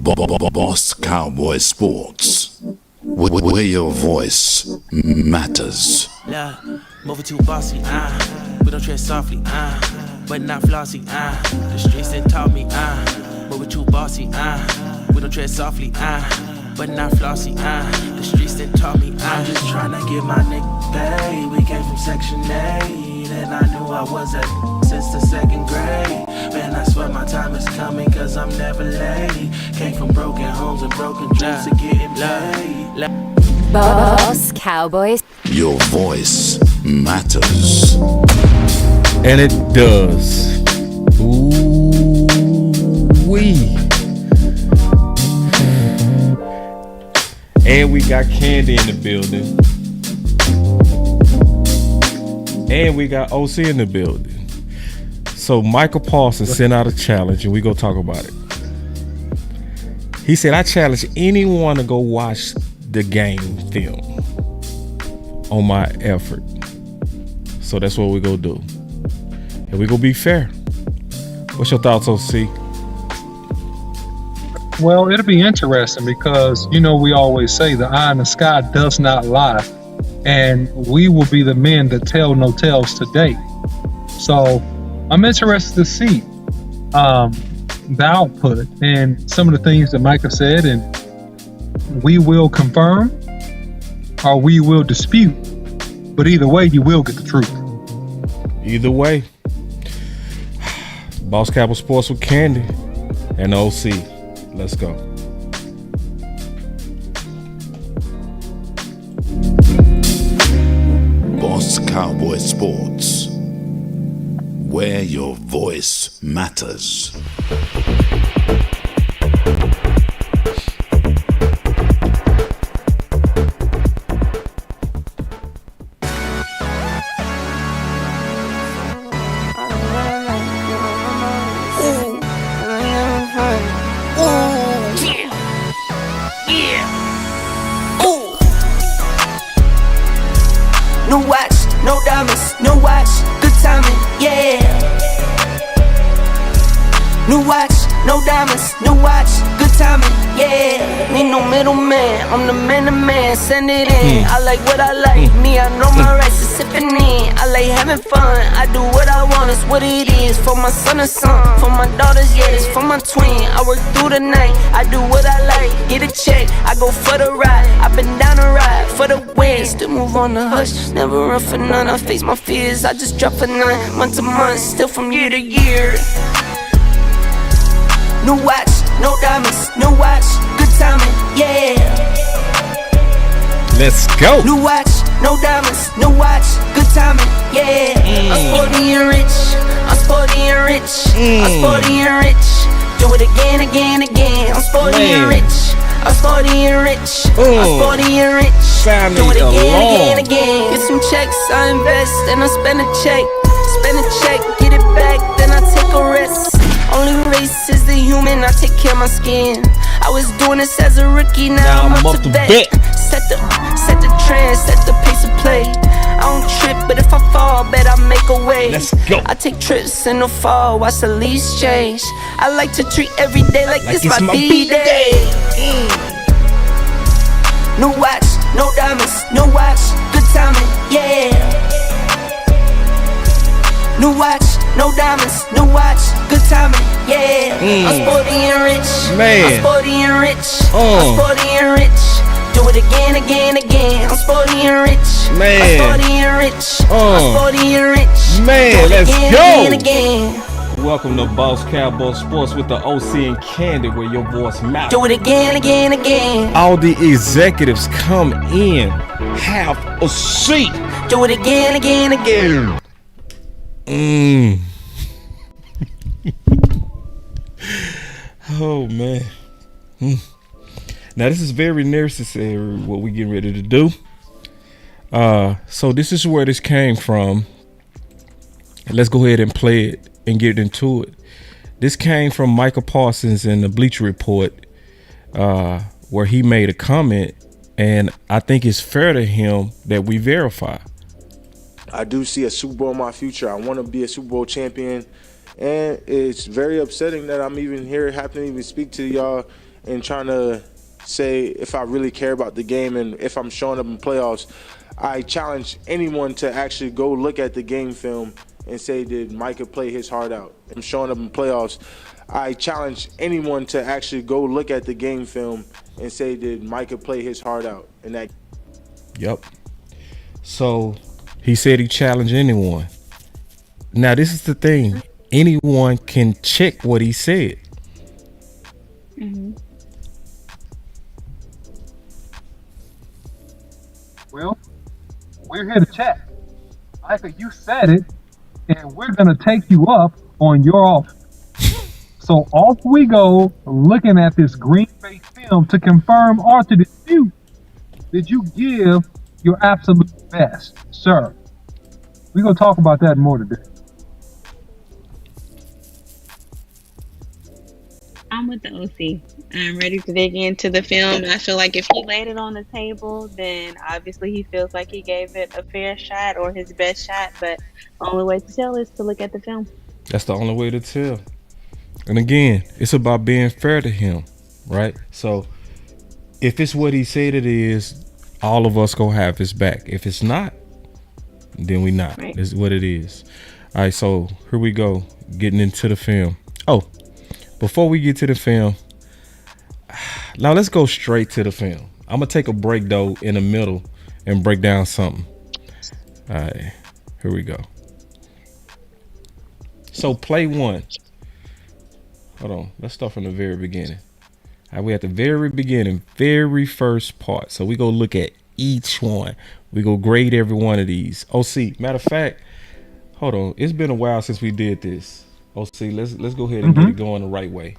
Boss Cowboy Sports, where your voice matters. Yeah, moving too bossy, we don't tread softly, but not flossy, the streets done taught me, moving too bossy, we don't tread softly, but not flossy, the streets done taught me, I'm just tryna get my nigga paid. We came from Section 8, and I knew I was at since the second grade. Man, I swear my time is coming, cause I'm never late. Came from broken homes and broken dreams to getting paid. Boss Cowboys. Your voice matters. And it does. Ooh-wee. And we got Candy in the building. And we got OC in the building. So Micah Parsons sent out a challenge, and we gonna talk about it. He said, I challenge anyone to go watch the game film on my effort. So that's what we gonna do. And we gonna be fair. What's your thoughts, OC? Well, it'll be interesting because, you know, we always say the eye in the sky does not lie. And we will be the men that tell no tales today. So I'm interested to see the output and some of the things that Micah said, and we will confirm or we will dispute. But either way, you will get the truth. Either way. Boss Cowboy Sports with Candy and OC. Let's go. Boss Cowboy Sports, where your voice matters. No watch, no diamonds, no watch, good timing, yeah. New watch, no diamonds, no watch, good timing, yeah. Need no middleman, I'm the man to man, send it in. I like what I like, me, I know my rights is sipping in. I like having fun, I do what I want, it's what it is. For my son and son, for my daughters, yeah, it's for my twin. I work through the night, I do what I like, get a check, I go for the ride. I've been down the ride for the win, still move on the hush, never run for none. I face my fears, I just drop for none, month to month, still from year to year. New watch, no diamonds, no watch, good timing, yeah. Let's go. New watch, no diamonds, no watch, good timing, yeah. I'm sporty and rich, I'm sporty and rich, I'm sporty and rich. Do it again, again, again. I'm sporty and rich, I'm sporty and rich, I'm sporty and rich. Do it again, again, again. Get some checks, I invest, and I spend a check. Spend a check, get it back, then I take a rest. Only race is the human, I take care of my skin. I was doing this as a rookie, now I'm up to bet. Set the trend, set the pace of play. I don't trip, but if I fall, bet I make a way. Let's go. I take trips in the fall, watch the leaves change. I like to treat every day like this my B-day. No watch, no diamonds, no watch, good timing, yeah. New watch, no diamonds, no watch, good timing, yeah. I'm sporty and rich, man. I'm sporty and rich, I'm sporty and rich. Do it again, again, again. I'm sporty and rich, man. I'm sporty and rich, I'm sporty and rich. Man, do it let's again, go. Again, again. Welcome to Boss Cowboy Sports with the OC and Candy, where your voice matters. Do it again, again, again. All the executives come in, have a seat. Do it again, again, again. Oh man. Now this is very necessary what we getting ready to do. So this is where this came from. Let's go ahead and play it and get into it. This came from Micah Parsons in the Bleacher Report, where he made a comment, and I think it's fair to him that we verify. I do see a Super Bowl in my future. I want to be a Super Bowl champion. And it's very upsetting that I'm even here, happen to even speak to y'all and trying to say if I really care about the game and if I'm showing up in playoffs. I challenge anyone to actually go look at the game film and say, did Micah play his heart out? I'm showing up in playoffs. I challenge anyone to actually go look at the game film and say, did Micah play his heart out? And that. Yep. So he said he challenged anyone. Now this is the thing. Anyone can check what he said. Well, we're here to check. Micah, you said it, and we're going to take you up on your offer. So off we go, looking at this Green Bay film to confirm or to dispute. Did you give your absolute best, sir? We're going to talk about that more today. I'm with the OC. I'm ready to dig into the film. I feel like if he laid it on the table, then obviously he feels like he gave it a fair shot or his best shot. But the only way to tell is to look at the film. That's the only way to tell. And again, it's about being fair to him, right? So if it's what he said it is, all of us gonna have his back. If it's not, then we not. Right. It's what it is. All right, so here we go, getting into the film. Oh, before we get to the film, now let's go straight to the film. I'm gonna take a break though in the middle and break down something. All right, here we go. So play one. Hold on, let's start from the very beginning. All right, we at the very beginning, very first part. So we go look at each one. We go grade every one of these. OC, matter of fact, hold on. It's been a while since we did this. OC, let's go ahead and get it going the right way.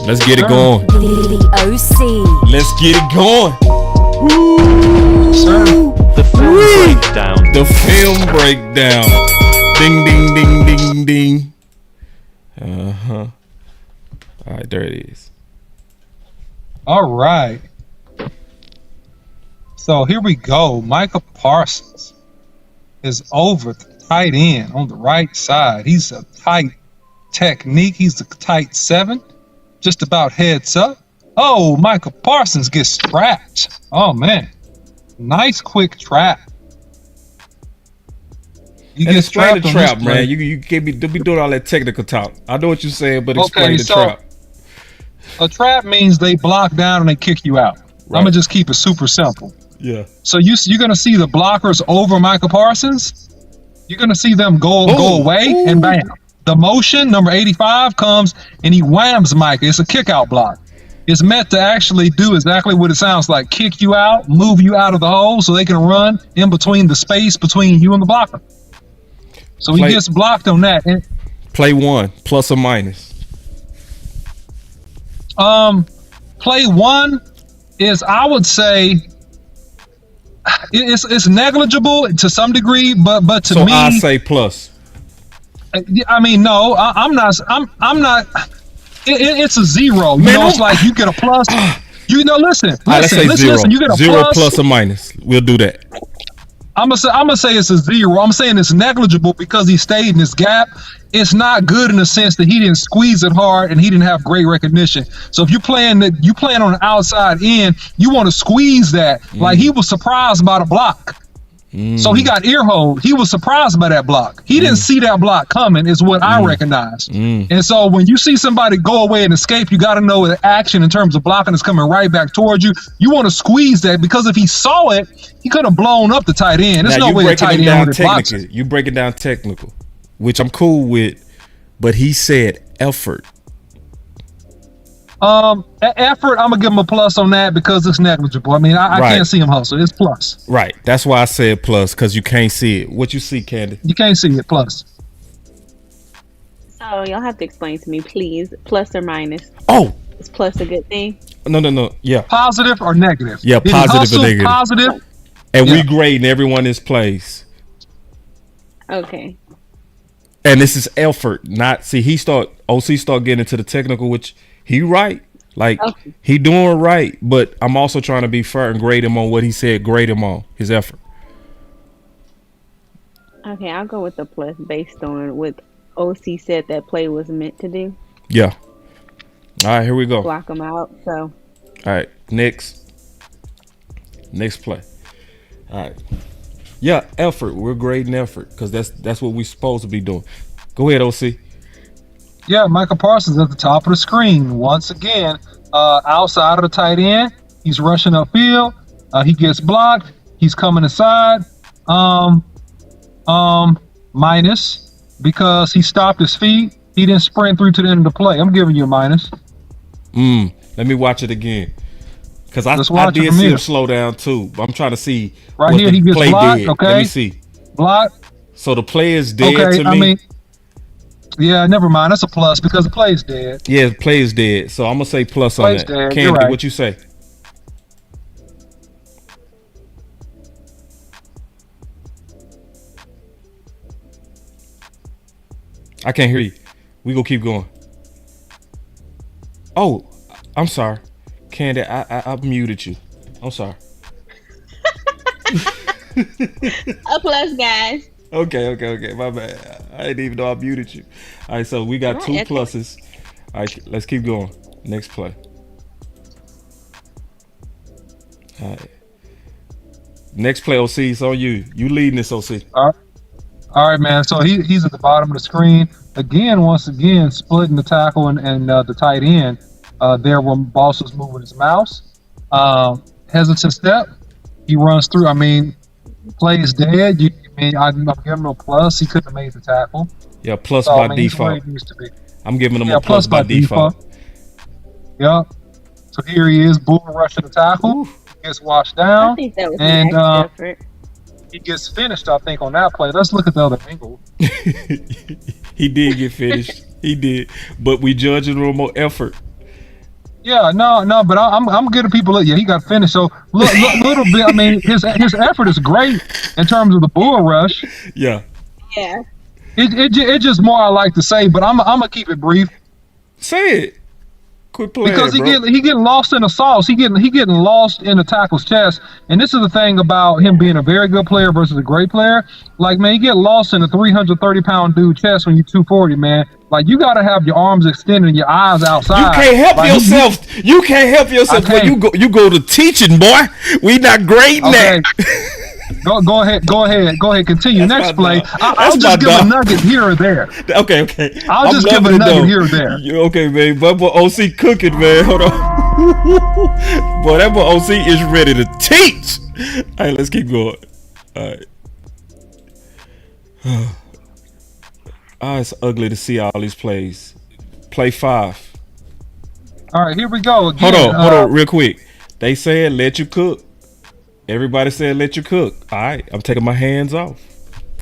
Let's get it going. The OC. Let's get it going. The film breakdown. The film breakdown. Ding, ding, ding, ding, ding. All right, there it is. All right. So here we go. Micah Parsons is over the tight end on the right side. He's a tight technique. He's a tight 7. Just about heads up. Oh, Micah Parsons gets trapped. Oh, man. Nice quick trap. You And get explain the trapped on trap, this man. play. You can't be doing all that technical talk. I know what you're saying, but Okay, explain the so- trap. A trap means they block down and they kick you out. Right. I'm going to just keep it super simple. Yeah. So you're going to see the blockers over Micah Parsons. You're going to see them go away, and bam. The motion, number 85, comes and he whams Micah. It's a kick out block. It's meant to actually do exactly what it sounds like. Kick you out, move you out of the hole so they can run in between the space between you and the blocker. So he gets blocked on that. And, Play one, plus or minus. play one is, I would say, it's negligible to some degree, but to So me, I say plus. I mean, no, I'm not. It's a 0. You know, it's like you get a plus. You know, listen. All right, let's say Listen. 0. You get a 0 plus. plus or minus. We'll do that. I'm gonna say it's a 0. I'm saying it's negligible because he stayed in this gap. It's not good in the sense that he didn't squeeze it hard and he didn't have great recognition. So if you're playing on the outside end, you want to squeeze that. Like he was surprised by the block. So he got earholed. He was surprised by that block. He didn't see that block coming, is what I recognize. And so when you see somebody go away and escape, you got to know the action in terms of blocking is coming right back towards you. You want to squeeze that because if he saw it, he could have blown up the tight end. There's Now, no you way the breaking tight it end down would have blocked it. technically. You break it down technical, which I'm cool with, but he said effort. Effort, I'm gonna give him a plus on that because it's negligible. I mean, I Right. can't see him hustle. It's plus. Right. That's why I said plus, because you can't see it. What you see, Candy? You can't see it. Plus. So y'all have to explain to me, please, plus or minus. Oh, Is plus a good thing? no. Yeah. Positive or negative? Yeah, Did he positive or hustle? negative. Positive. And we Yeah. grading everyone his plays. Okay. And this is effort, not OC start getting into the technical, which he right. Like Okay. he doing right, but I'm also trying to be fair and grade him on what he said, grade him on his effort. Okay, I'll go with the plus based on what OC said that play was meant to do. Yeah. All right, here we go. All block them out. So right, next play. All right. Yeah, effort. We're grading effort because that's what we're supposed to be doing. Go ahead, OC. Yeah, Micah Parsons at the top of the screen once again, outside of the tight end. He's rushing upfield. He gets blocked. He's coming inside. Minus because he stopped his feet. He didn't sprint through to the end of the play. I'm giving you a minus. Let me watch it again because I did see him slow down too. I'm trying to see right here. He gets blocked. did. Okay, let me see. Blocked. So the play is dead okay, to me. I mean, yeah, never mind. That's a plus because the play is dead. Yeah, the play is dead. So I'm gonna say plus on that. Dead. Candy, right. what you say? I can't hear you. We gonna keep going. Oh, I'm sorry, Candy. I muted you. I'm sorry. a plus, guys. Okay. My bad. I didn't even know I muted you. All right, so we got two pluses. All right, let's keep going. Next play. All right. Next play, OC. It's on you. You leading this, OC. All right, man. So he's at the bottom of the screen again. Once again, splitting the tackle and the tight end. There when Boss was moving his mouse. Hesitant step. He runs through. I mean, play is dead. I'm giving him a plus. He couldn't have made the tackle. Yeah, plus by default. I'm giving him a plus by default. Yeah. So here he is, bull rushing the tackle. Gets washed down. I think that was an effort. He gets finished, I think, on that play. Let's look at the other angle. He did get finished. He did, but we judging a more effort. Yeah, no, but I'm giving people. Yeah, he got finished. So look, little bit. I mean, his effort is great in terms of the bull rush. Yeah. Yeah. It just more I like to say, but I'm gonna keep it brief. Say it. Quit playing, because he bro. getting lost in the sauce. He getting lost in the tackle's chest. And this is the thing about him being a very good player versus a great player. Like, man, you get lost in a 330-pound dude chest when you're 240, man. Like, you got to have your arms extended and your eyes outside. You can't help yourself. You can't help yourself when you go to teaching, boy. We not grading that. Go ahead. Continue. That's next play. I'll just give a nugget here or there. Okay. I'll just give a nugget here or there. Okay, man. But boy, OC cooking, man. Hold on. Boy, that boy OC is ready to teach. All right, let's keep going. All right. Oh, it's ugly to see all these plays. Play 5. All right, here we go again. Hold on, real quick. They said let you cook. Everybody said let you cook. All right, I'm taking my hands off.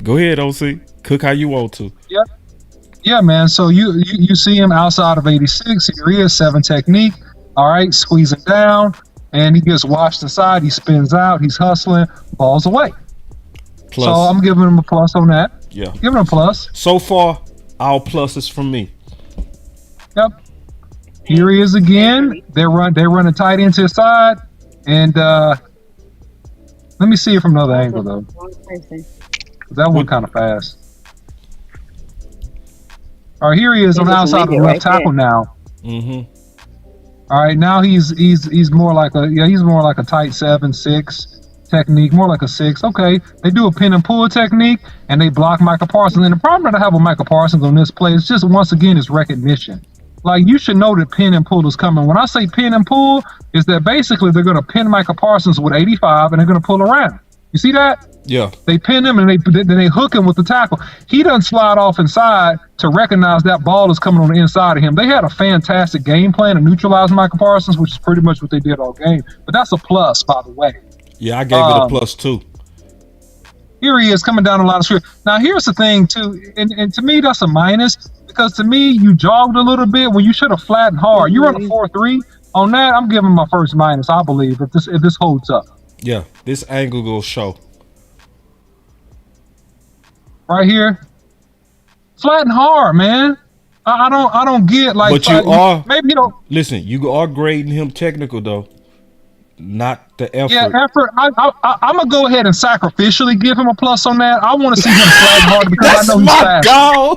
Go ahead, OC. Cook how you want to. Yeah, man. So you see him outside of 86. Here he is, 7 technique. All right, squeezing down, and he gets washed inside. He spins out. He's hustling. Balls away. Plus. So I'm giving him a plus on that. Yeah. Giving him a plus. So far, all pluses from me. Yep. Here he is again. They run a tight end to his side, and let me see it from another angle though. That one kind of fast. All right, here he is on the outside of the left tackle now. Mm-hmm. All right, now he's more like a tight 7-6 technique, more like a 6. Okay, they do a pin and pull technique, and they block Micah Parsons. And the problem that I have with Micah Parsons on this play is just once again is recognition. Like, you should know that pin and pull is coming. When I say pin and pull, is that basically they're going to pin Micah Parsons with 85 and they're going to pull around. You see that? Yeah. They pin him and they hook him with the tackle. He doesn't slide off inside to recognize that ball is coming on the inside of him. They had a fantastic game plan to neutralize Micah Parsons, which is pretty much what they did all game. But that's a plus, by the way. Yeah, I gave it a plus too. Here he is coming down the line of script. Now, here's the thing, too, and to me, that's a minus, because to me, you jogged a little bit when you should have flattened hard. You run a 4.3. On that, I'm giving my first minus, I believe, if this holds up. Yeah, this angle will show. Right here, flatten hard, man. I don't get like. But you are maybe you don't listen. You are grading him technical though, not the effort. Yeah, effort. I'm gonna go ahead and sacrificially give him a plus on that. I want to see him flatten hard because I know he's fast. That's my goal.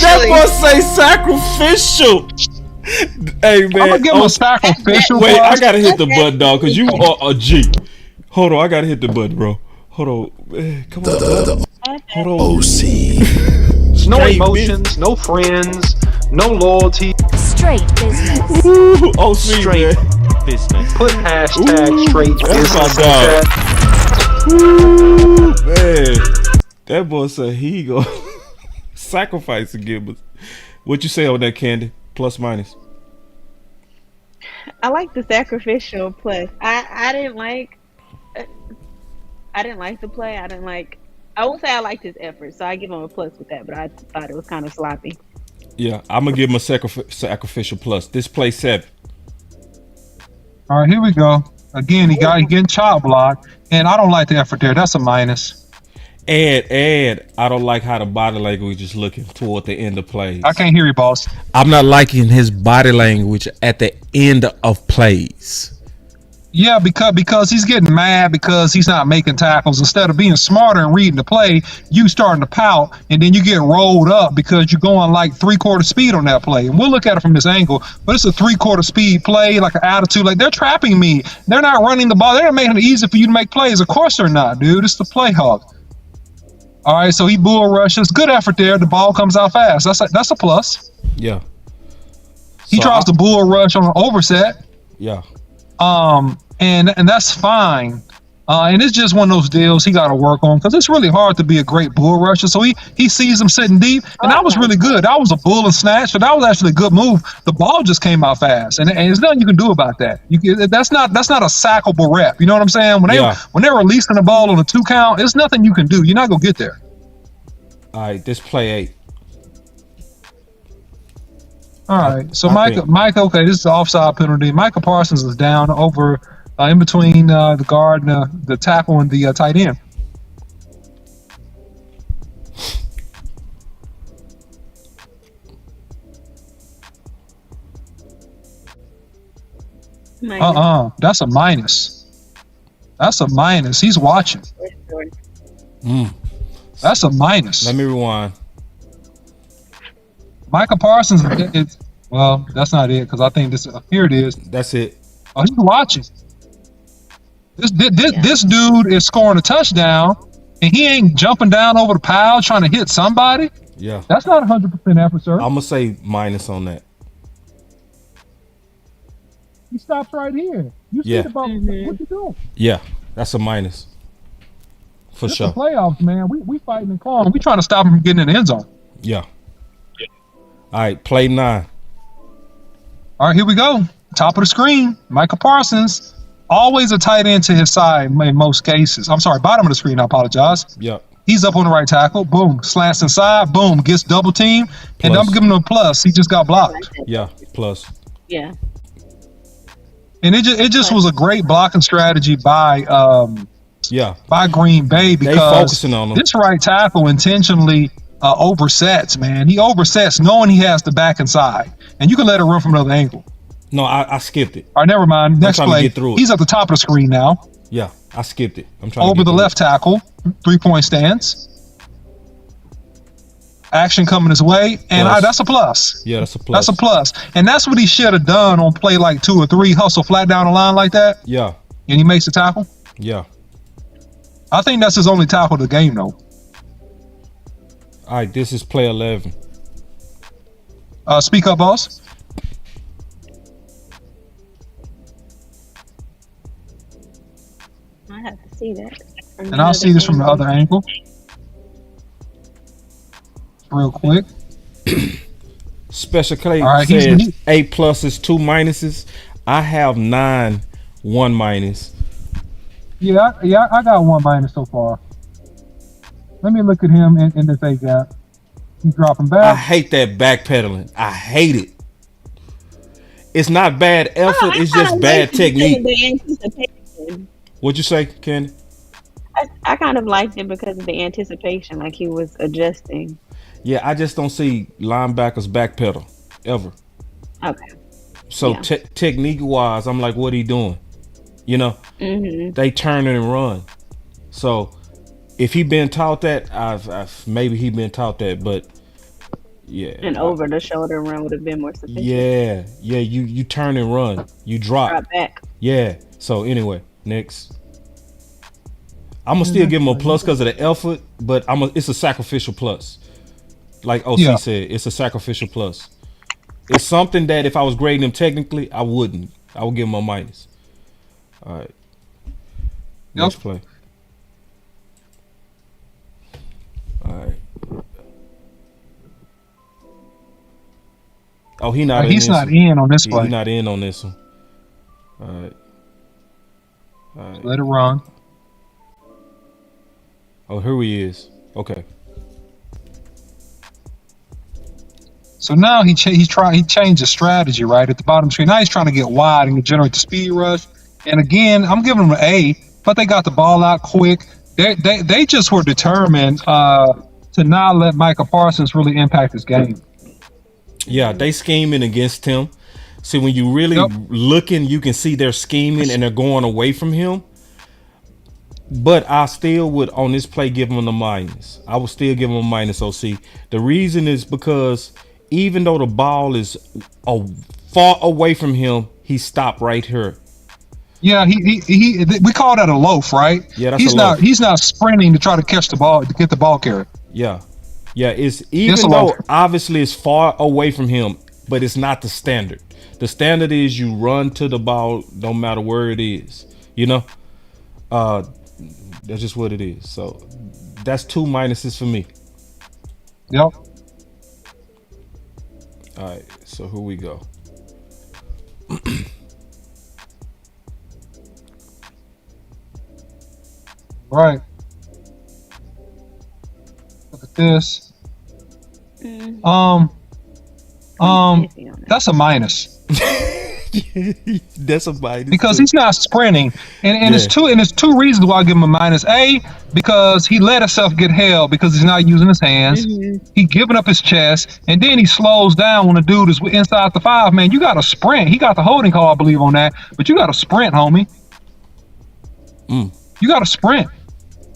That boy say sacrificial. Hey man, I'm gonna give him a sacrificial. Wait, I gotta hit the button, dog, because you are a G. Hold on, I gotta hit the button, bro. Hold on, come on, bro. Hold on. OC. No emotions, no friends, no loyalty. Straight business. Ooh, OC, Straight man. business. Put hashtag straight That's my business. dog. Ooh, man, that boy said he go sacrifice again. What you say on that, Candy? Plus minus. I like the sacrificial plus. I didn't like the play. I won't say I liked his effort, so I give him a plus with that, but I thought it was kind of sloppy. Yeah, I'm gonna give him a sacrificial plus. This play 7. All right, here we go. Again, he getting child blocked, and I don't like the effort there. That's a minus. And I don't like how the body language is looking toward the end of plays. I can't hear you, boss. I'm not liking his body language at the end of plays. Yeah, because he's getting mad because he's not making tackles. Instead of being smarter and reading the play, you starting to pout, and then you get rolled up because you're going like 3/4 speed on that play. And we'll look at it from this angle, but it's a 3/4 speed play, like an attitude, like they're trapping me. They're not running the ball. They're not making it easy for you to make plays. Of course they're not, dude. It's the play hawk. All right, so he bull rushes. Good effort there. The ball comes out fast. That's a plus. Yeah. He tries to bull rush on an overset. Yeah. And that's fine. And it's just one of those deals he got to work on because it's really hard to be a great bull rusher. So he sees him sitting deep, and that was really good. That was a bull and snatch, so that was actually a good move. The ball just came out fast, and there's nothing you can do about that. That's not a sackable rep. You know what I'm saying? When they're releasing the ball on a 2 count, there's nothing you can do. You're not gonna get there. All right, this play 8. All right, so Micah, okay, this is an offside penalty. Micah Parsons is down over in between the guard and the tackle and the tight end. That's a minus. That's a minus. He's watching. That's a minus. Let me rewind. Micah Parsons, well, that's not it because I think this. Here it is. That's it. Oh, he's watching. This dude is scoring a touchdown, and he ain't jumping down over the pile trying to hit somebody. Yeah, that's not 100% effort, sir. I'm gonna say minus on that. He stops right here. You see the ball? What you doing? Yeah, that's a minus for This sure. The playoffs, man. We fighting and clawing. We trying to stop him from getting in the end zone. Yeah. All right, play 9. All right, here we go. Top of the screen, Micah Parsons. Always a tight end to his side in most cases. I'm sorry, bottom of the screen, I apologize. Yep. He's up on the right tackle. Boom. Slants inside. Boom. Gets double team. And I'm giving him a plus. He just got blocked. Yeah, plus. Yeah. And it just was a great blocking strategy by Green Bay because they focusing on him. This right tackle intentionally oversets, man. He oversets knowing he has the back inside. And you can let it run from another angle. No, I skipped it. All right, never mind. Next play. Get through it. He's at the top of the screen now. Yeah, I skipped it. I'm trying over the left tackle, 3-point stance. Action coming his way, and that's a plus. Yeah, that's a plus. That's a plus, and that's what he should have done on play like 2 or 3. Hustle flat down the line like that. Yeah, and he makes the tackle. Yeah, I think that's his only tackle of the game, though. All right, this is play 11. Speak up, boss. I have to see that. And I'll see this from the other angle. Real quick. Special Clay says 8 pluses, 2 minuses. I have 9, 1 minus. Yeah, I got 1 minus so far. Let me look at him in this A gap. He's dropping back. I hate that backpedaling. I hate it. It's not bad effort. It's just bad technique. What'd you say, Candy? I kind of liked it because of the anticipation, like he was adjusting. Yeah, I just don't see linebackers backpedal ever. Okay. So technique-wise, I'm like, what are you doing? You know, they turn it and run. So if he been taught that, maybe he been taught that, but yeah. An over the shoulder run would have been more sufficient. Yeah. You turn and run. You drop back. Yeah. So anyway, next. I'm gonna still give him a plus because of the effort, but it's a sacrificial plus. Like OC said, it's a sacrificial plus. It's something that if I was grading him technically, I wouldn't. I would give him a minus. All right. Next play. All right. Oh, he's not in on this play. He's not in on this one. All right. Let it run. Oh, here he is. Okay. So now he changed the strategy right at the bottom screen. Now he's trying to get wide and generate the speed rush. And again, I'm giving him an A, but they got the ball out quick. They just were determined to not let Micah Parsons really impact his game. Yeah, they scheming against him. See, when you really looking, you can see they're scheming and they're going away from him. But I still would, on this play, give him a minus. I would still give him a minus, OC. The reason is because even though the ball is far away from him, he stopped right here. Yeah, we call that a loaf, right? Yeah, that's a loaf. He's not sprinting to try to catch the ball, to get the ball carried. Yeah. Yeah, it's even though obviously it's far away from him, but it's not the standard. The standard is you run to the ball no matter where it is. You know? That's just what it is. So that's 2 minuses for me. Yep. All right, so here we go. Right. Look at this. That's a minus. That's a minus because too. He's not sprinting, and it's two reasons why I give him a minus. A, because he let himself get held because he's not using his hands. He giving up his chest, and then he slows down when the dude is inside the 5. Man, you got to sprint. He got the holding call, I believe, on that, but you got to sprint, homie. You got to sprint.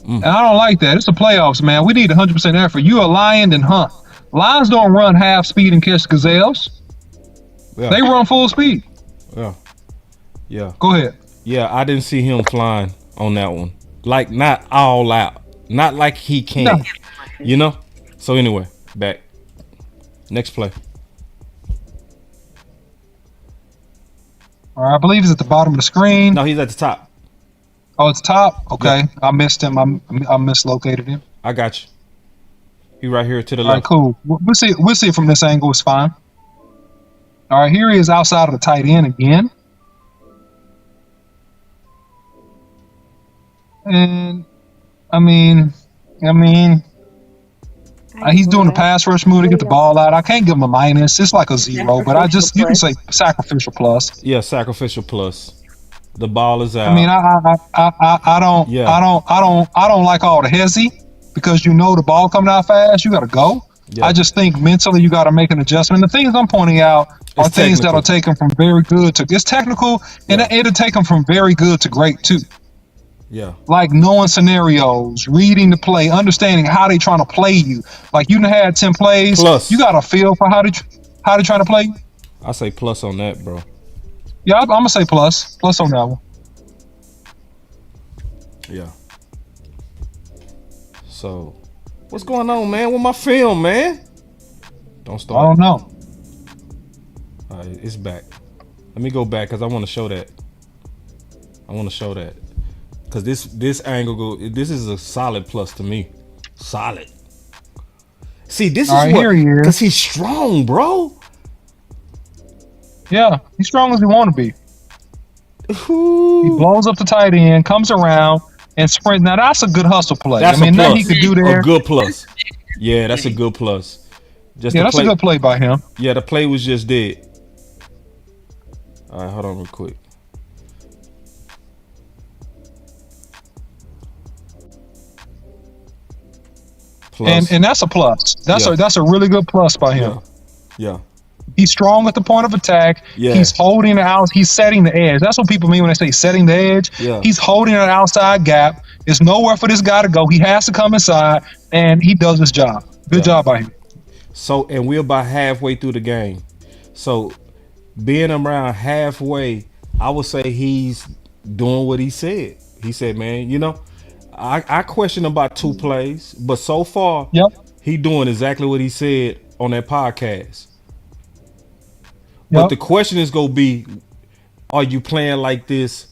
And I don't like that. It's the playoffs, man. We need 100% effort. You a lion, then hunt. Lions don't run half speed and catch gazelles. Yeah. They run full speed. Yeah. Go ahead. Yeah, I didn't see him flying on that one. Like, not all out. Not like he can. No. You know? So anyway, back. Next play. All right, I believe he's at the bottom of the screen. No, he's at the top. Oh, it's top? Okay. Yeah. I missed him. I mislocated him. I got you. He right here to the left. All right, cool. We'll see from this angle. It's fine. All right, here he is outside of the tight end again. And he's doing the pass rush move to get the ball out. I can't give him a minus. It's like a 0, but you can say sacrificial plus. Yeah, sacrificial plus. The ball is out. I mean, I don't like all the hezzy because you know the ball coming out fast. You got to go. Yeah. I just think mentally you got to make an adjustment. The things I'm pointing out are things that'll take them from very good to. It's technical, and it'll take them from very good to great too. Yeah. Like knowing scenarios, reading the play, understanding how they trying to play you. Like you done had 10 plays. Plus. You got a feel for how they trying to play you. I say plus on that, bro. Yeah, I'm gonna say plus on that one. Yeah. So, what's going on, man? With my film, man? Don't start. I don't know. All right, it's back. Let me go back because I want to show that. Because this angle this is a solid plus to me. Solid. See, this is what, because he's strong, bro. Yeah, he's strong as he want to be. Ooh. He blows up the tight end, comes around, and sprint. Now that's a good hustle play. That's nothing he could do there. A good plus. Yeah, that's a good plus. That's a good play by him. Yeah, the play was just dead. All right, hold on real quick. Plus. And that's a plus. That's a really good plus by him. Yeah. He's strong at the point of attack. Yeah. He's holding the out. He's setting the edge. That's what people mean when they say setting the edge. Yeah. He's holding an outside gap. It's nowhere for this guy to go. He has to come inside, and he does his job. Good job by him. So, and we're about halfway through the game. So, being around halfway, I would say he's doing what he said. He said, man, you know, I question about 2 plays, but so far, he doing exactly what he said on that podcast. But the question is going to be, are you playing like this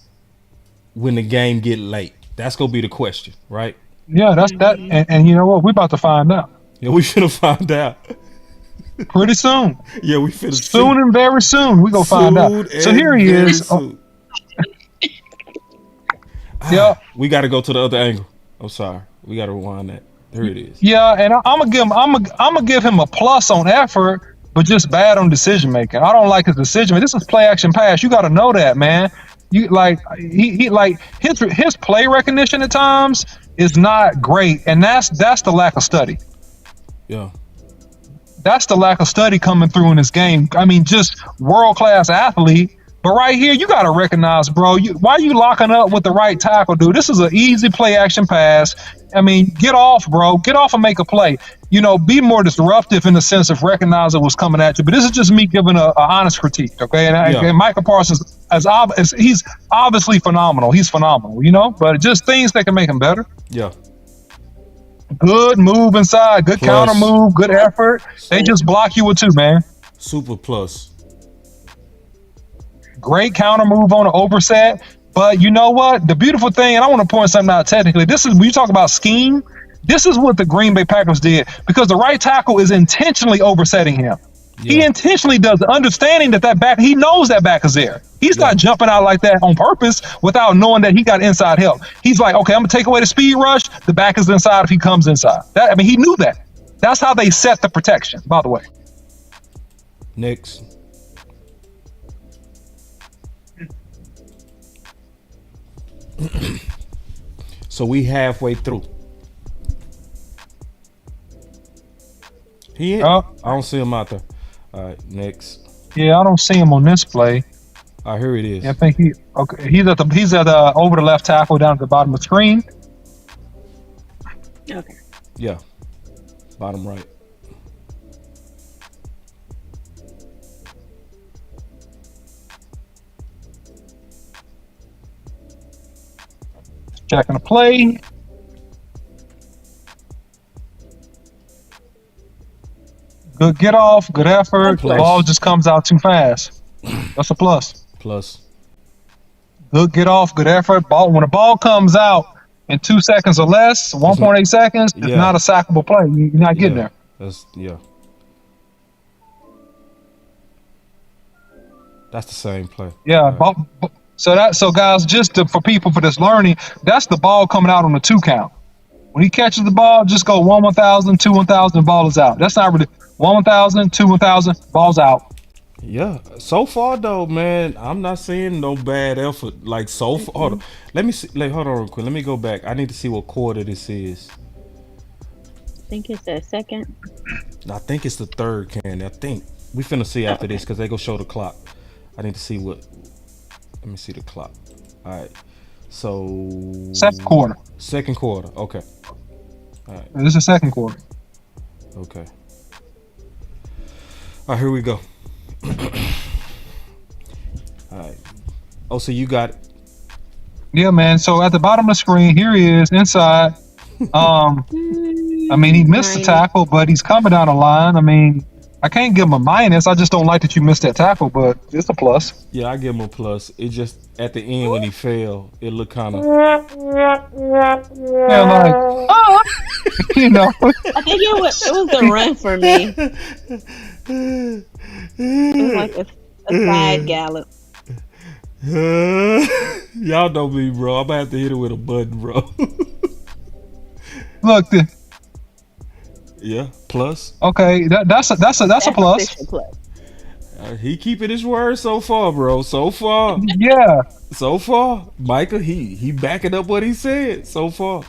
when the game get late? That's going to be the question, right? Yeah, that's that. And you know what? We're about to find out. Yeah, we finna find out. Pretty soon. Yeah, we finna soon and very soon. We gonna find out. So here he is. Yeah, we got to go to the other angle. I'm sorry, we got to rewind that. There it is. Yeah, and I'm gonna give him a plus on effort, but just bad on decision making. I don't like his decision. This is play action pass. You got to know that, man. You like he like his play recognition at times is not great, and that's the lack of study. Yeah. That's the lack of study coming through in this game. I mean, just world-class athlete. But right here, you got to recognize, bro, why are you locking up with the right tackle, dude? This is an easy play-action pass. I mean, get off, bro. Get off and make a play. You know, be more disruptive in the sense of recognizing what's coming at you. But this is just me giving a honest critique, okay? And Micah Parsons, he's obviously phenomenal. He's phenomenal, you know? But just things that can make him better. Yeah. Good move inside, good counter move, good effort. They just block you with 2, man. Super plus. Great counter move on an overset. But you know what? The beautiful thing, and I want to point something out technically, this is when you talk about scheme, this is what the Green Bay Packers did because the right tackle is intentionally oversetting him. Yeah. He intentionally does, understanding that back, he knows that back is there. He's not jumping out like that on purpose without knowing that he got inside help. He's like, okay, I'm gonna take away the speed rush. The back is inside if he comes inside. He knew that. That's how they set the protection, by the way. Next. So we halfway through. I don't see him out there. All right, next. Yeah, I don't see him on this play. All right, here it is. Yeah, I think he's at the over the left tackle down at the bottom of the screen. Okay. Yeah, bottom right. Checking the play. Good get off, good effort. The ball just comes out too fast. That's a plus. Plus. Good get off, good effort. When the ball comes out in 2 seconds or less, 1.8 seconds, it's not a sackable play. You're not getting there. That's the same play. Yeah. Right. So guys, for people for this learning, that's the ball coming out on the 2 count. When he catches the ball, just go 1,000, 2 1,000, ball is out. That's not really 1,000, 2 1,000, ball's out. Yeah. So far though, man, I'm not seeing no bad effort. Like so far. Hold on. Let me see. Hold on real quick. Let me go back. I need to see what quarter this is. I think it's the second. I think it's the third, Candy. I think we finna see after this because they go show the clock. I need to see what. Let me see the clock. All right. So second quarter. Second quarter. Okay. All right. This is second quarter. Okay. All right, here we go. All right. Oh, so you got it. Yeah, man. So at the bottom of the screen, here he is inside. I mean, he missed the tackle, but he's coming down the line. I mean, I can't give him a minus. I just don't like that you missed that tackle, but it's a plus. Yeah, I give him a plus. It just at the end when he fell, it looked kind of. Yeah, like, you know. I think it was the run for me. It was like a side gallop. Y'all know me, bro. I'm gonna have to hit it with a button, bro. Look, yeah, plus. Okay, that's a plus. He keeping his word so far, bro. So far. Yeah. So far, Micah, he backing up what he said so far.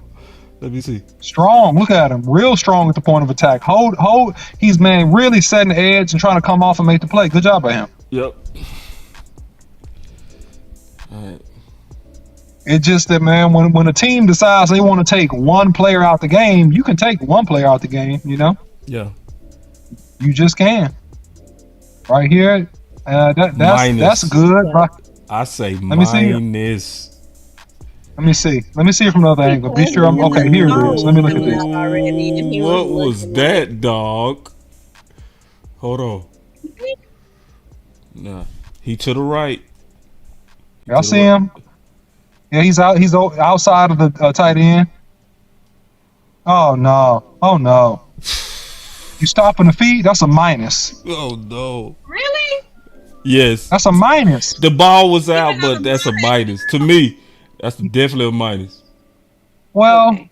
Let me see. Strong. Look at him. Real strong at the point of attack. Hold. He's, man, really setting the edge and trying to come off and make the play. Good job by him. Yep. All right. It's just that, man, when a team decides they want to take one player out the game, you can take one player out the game. You know, Yeah. you just can. Right here, that's good. Right? I say Let me see. minus. Let me see. Let me see it from another angle. Be sure I'm okay. Here it is. Let me look at this. What was that, dog? Hold on. Nah, he to the right. Y'all see him? Yeah, he's out. He's outside of the tight end. Oh no! Oh no! You stopping the feed? That's a minus. Oh no! Really? Yes. That's a minus. The ball was out, but that's a minus to me. That's definitely a minus. Well, Okay.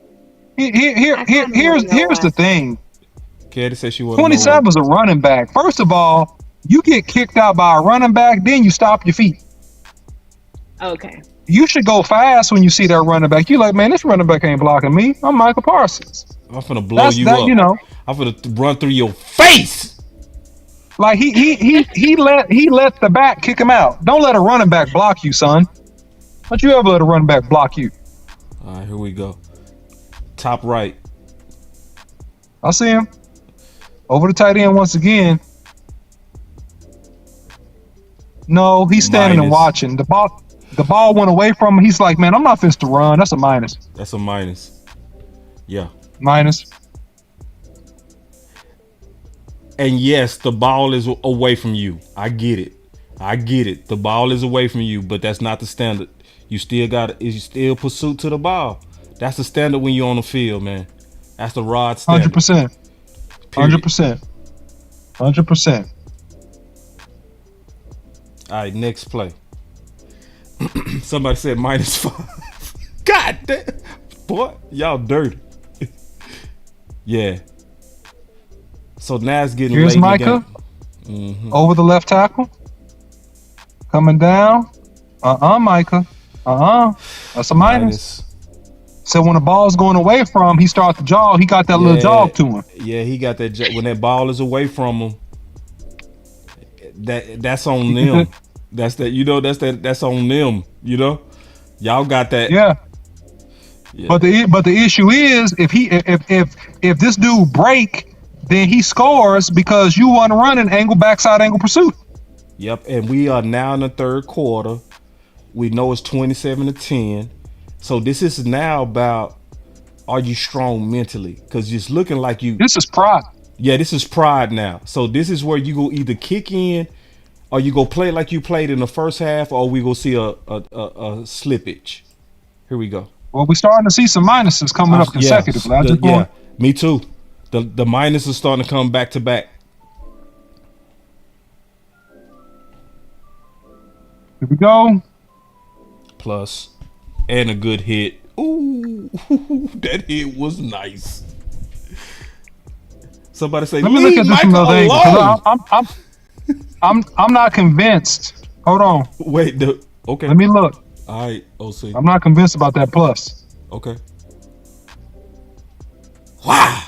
here's the thing. Katie said she wanted 27 is a running back. First of all, you get kicked out by a running back, then you stop your feet. Okay. You should go fast when you see that running back. You're like, man, this running back ain't blocking me. I'm Micah Parsons. I'm finna blow you up. You know, I'm finna run through your face. like he let the back kick him out. Don't let a running back block you, son. Don't you ever let a running back block you? All right, here we go. Top right. I see him over the tight end once again. No, he's standing and watching. The ball went away from him. He's like, man, I'm not fit to run. That's a minus. That's a minus. Yeah. Minus. And yes, the ball is away from you. I get it. The ball is away from you, but that's not the standard. You still pursuit to the ball. That's the standard when you're on the field, man. That's the rod standard. 100%. 100%. 100%. All right, next play. Somebody said -5. God damn. Boy, y'all dirty. Yeah. So now it's getting Here's late Micah. in the game. Mm-hmm. Over the left tackle. Coming down. Micah. That's a minus. So when the ball's going away from him, he starts to jog. He got that little jog to him. Yeah, he got that. When that ball is away from him, that's on them. That's on them. You know, y'all got that. Yeah. But the issue is if this dude break, then he scores because you want to run an angle backside angle pursuit. Yep, and we are now in the third quarter. We know it's 27-10. So this is now about, are you strong mentally? Because it's looking like you. This is pride. Yeah, this is pride now. So this is where you go either kick in, or you go play like you played in the first half, or we go see a slippage. Here we go. Well, we're starting to see some minuses coming up consecutively. Me too. The minus is starting to come back to back. Here we go. Plus, and a good hit. Ooh, that hit was nice. Somebody say, let me look at this from another angle. I'm not convinced. Hold on. Wait, okay. Let me look. All right, OC. I'm not convinced about that plus. Okay. Wow.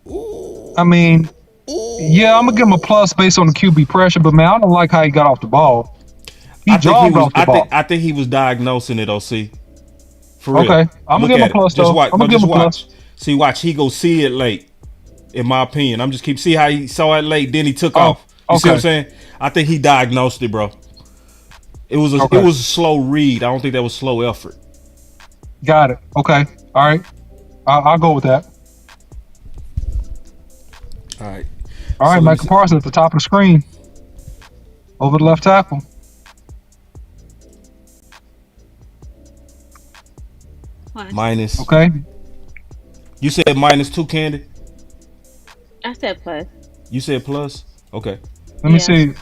Ooh. I mean, yeah, I'm gonna give him a plus based on the QB pressure, but man, I don't like how he got off the ball. He jogged off the ball. I think he was diagnosing it, OC. For real. Okay, I'm gonna give him a plus though. I'm gonna give him a plus. See, watch. He go see it late. In my opinion, I'm just see how he saw it late, then he took off. You see what I'm saying? I think he diagnosed it, bro. It was a slow read. I don't think that was slow effort. Got it. Okay. All right. I'll go with that. All right. All right, Micah Parsons at the top of the screen. Over the left tackle. Minus. Okay. You said -2, Candy? I said plus. You said plus? Okay. Let me see.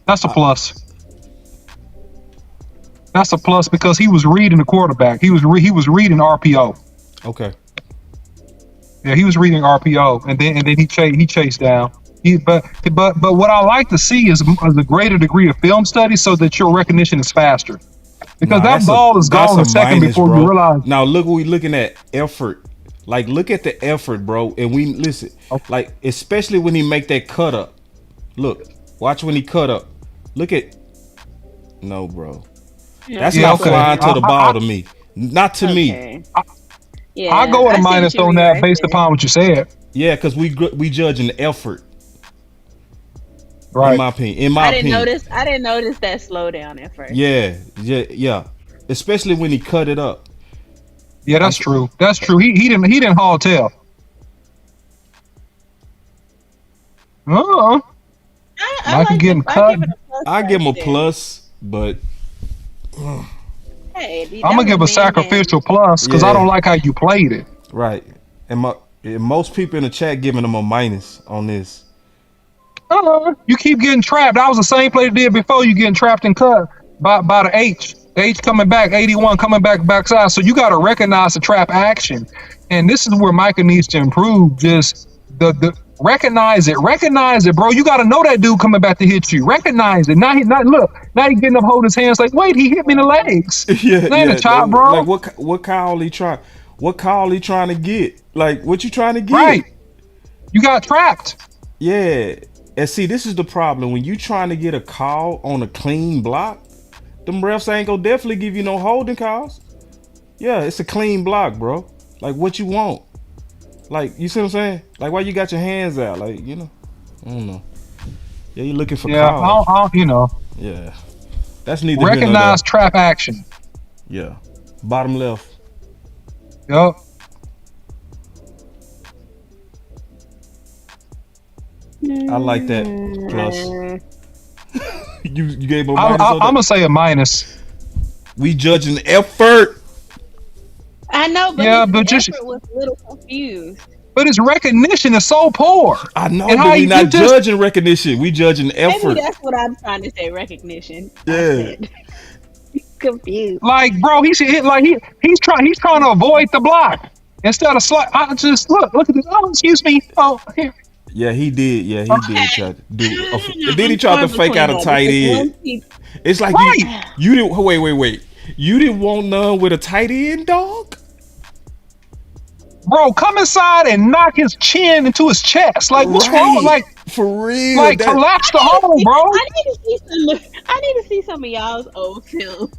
That's a plus. That's a plus because he was reading the quarterback. He was reading RPO. Okay. Yeah, he was reading RPO, and then he chased down. But what I like to see is a greater degree of film study so that your recognition is faster. Because that ball is gone a second before you realize. Now look what we're looking at, effort. Like look at the effort, bro. And listen, like especially when he make that cut up. Look, watch when he cut up. Look at no, bro. Yeah, That's Yeah, not okay. flying to the ball to me. Not to me. okay. Yeah, I'll go with I a see minus what you on mean that right based there. upon what you said. Yeah, because we judging the effort. In Right. my opinion. I didn't notice that slowdown at first. Yeah. Especially when he cut it up. Yeah, that's true. That's true. He didn't haul tail. Uh-uh. Micah getting I cut. give it a plus. I give him a right there. plus, but Hey, I'm gonna give a sacrificial plus because I Yeah. don't like how you played it. right. And most people in the chat giving him a minus on this. You keep getting trapped. That was the same play they did before. You getting trapped and cut by the H. The H coming back, 81 coming backside. So you got to recognize the trap action, and this is where Micah needs to improve. Just the recognize it, bro. You got to know that dude coming back to hit you. Recognize it. Now he getting up, holding his hands like, wait, he hit me in the legs. That ain't a chop, bro. Like what call he trying? What call he trying to get? Like what you trying to get? Right. You got trapped. Yeah. And see, this is the problem. When you trying to get a call on a clean block, them refs ain't gonna definitely give you no holding calls. Yeah, it's a clean block, bro. Like what you want. Like, you see what I'm saying? Like why you got your hands out? Like, I don't know. Yeah, you looking for calls. Yeah. That's neither here nor there. Recognize trap action. Yeah. Bottom left. Yup. I like that. Plus. you gave him a I'm minus on that? gonna say a minus. We judging effort. I know, but Yeah, his but just- effort was a little confused. But his recognition is so poor. I know, And but how we you not just- judging recognition. We judging effort. Maybe that's what I'm trying to say. Recognition. Yeah. Confused. Like, bro, he's trying to avoid the block instead of slide. I just look at this. Oh, excuse me. Oh, here. Yeah, he did. Yeah, he did try to do. And then he tried to fake out a tight end. It's like you didn't. Wait. You didn't want none with a tight end, dog. Bro, come inside and knock his chin into his chest. Like, what's wrong? Like, for real. Like, collapse the hole, bro. I need to see some of y'all's old film.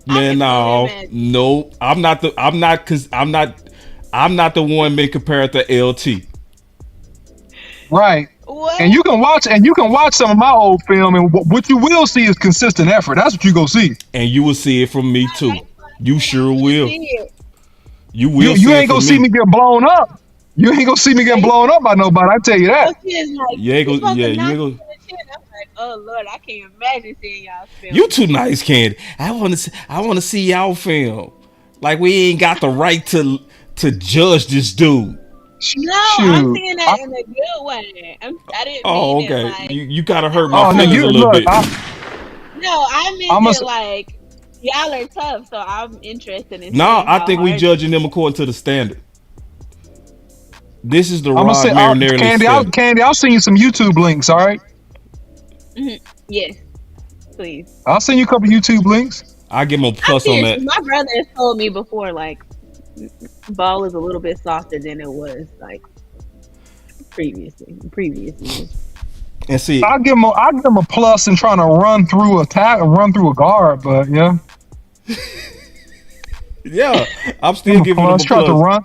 Man, no. I'm not the one being compared to LT. Right. What? And you can watch some of my old film, and what you will see is consistent effort. That's what you gonna see. And you will see it from me too. You sure will. You will. You ain't gonna see me get blown up. You ain't gonna see me get blown up by nobody. I tell you that. You ain't gonna. Yeah, you ain't gonna. I'm like, oh Lord, I can't imagine seeing y'all film. You too nice, Candy. I want to see y'all film. Like we ain't got the right to judge this dude. No, I'm seeing that in a good way. I didn't Oh, mean okay. it like. You gotta hurt my feelings a little bit. No, I meant it like y'all are tough, so I'm interested in. No, I think we judging them according to the standard. This is the Rod Marinelli standard. Candy, I'll send you some YouTube links. All right. Mm-hmm. Yes, please. I'll send you a couple YouTube links. I give him a plus on that. My brother has told me before, like, ball is a little bit softer than it was like previously. And see, I'll give him a plus in trying to run through a guard, but yeah. Yeah, I'm still giving him a plus. Tried to run.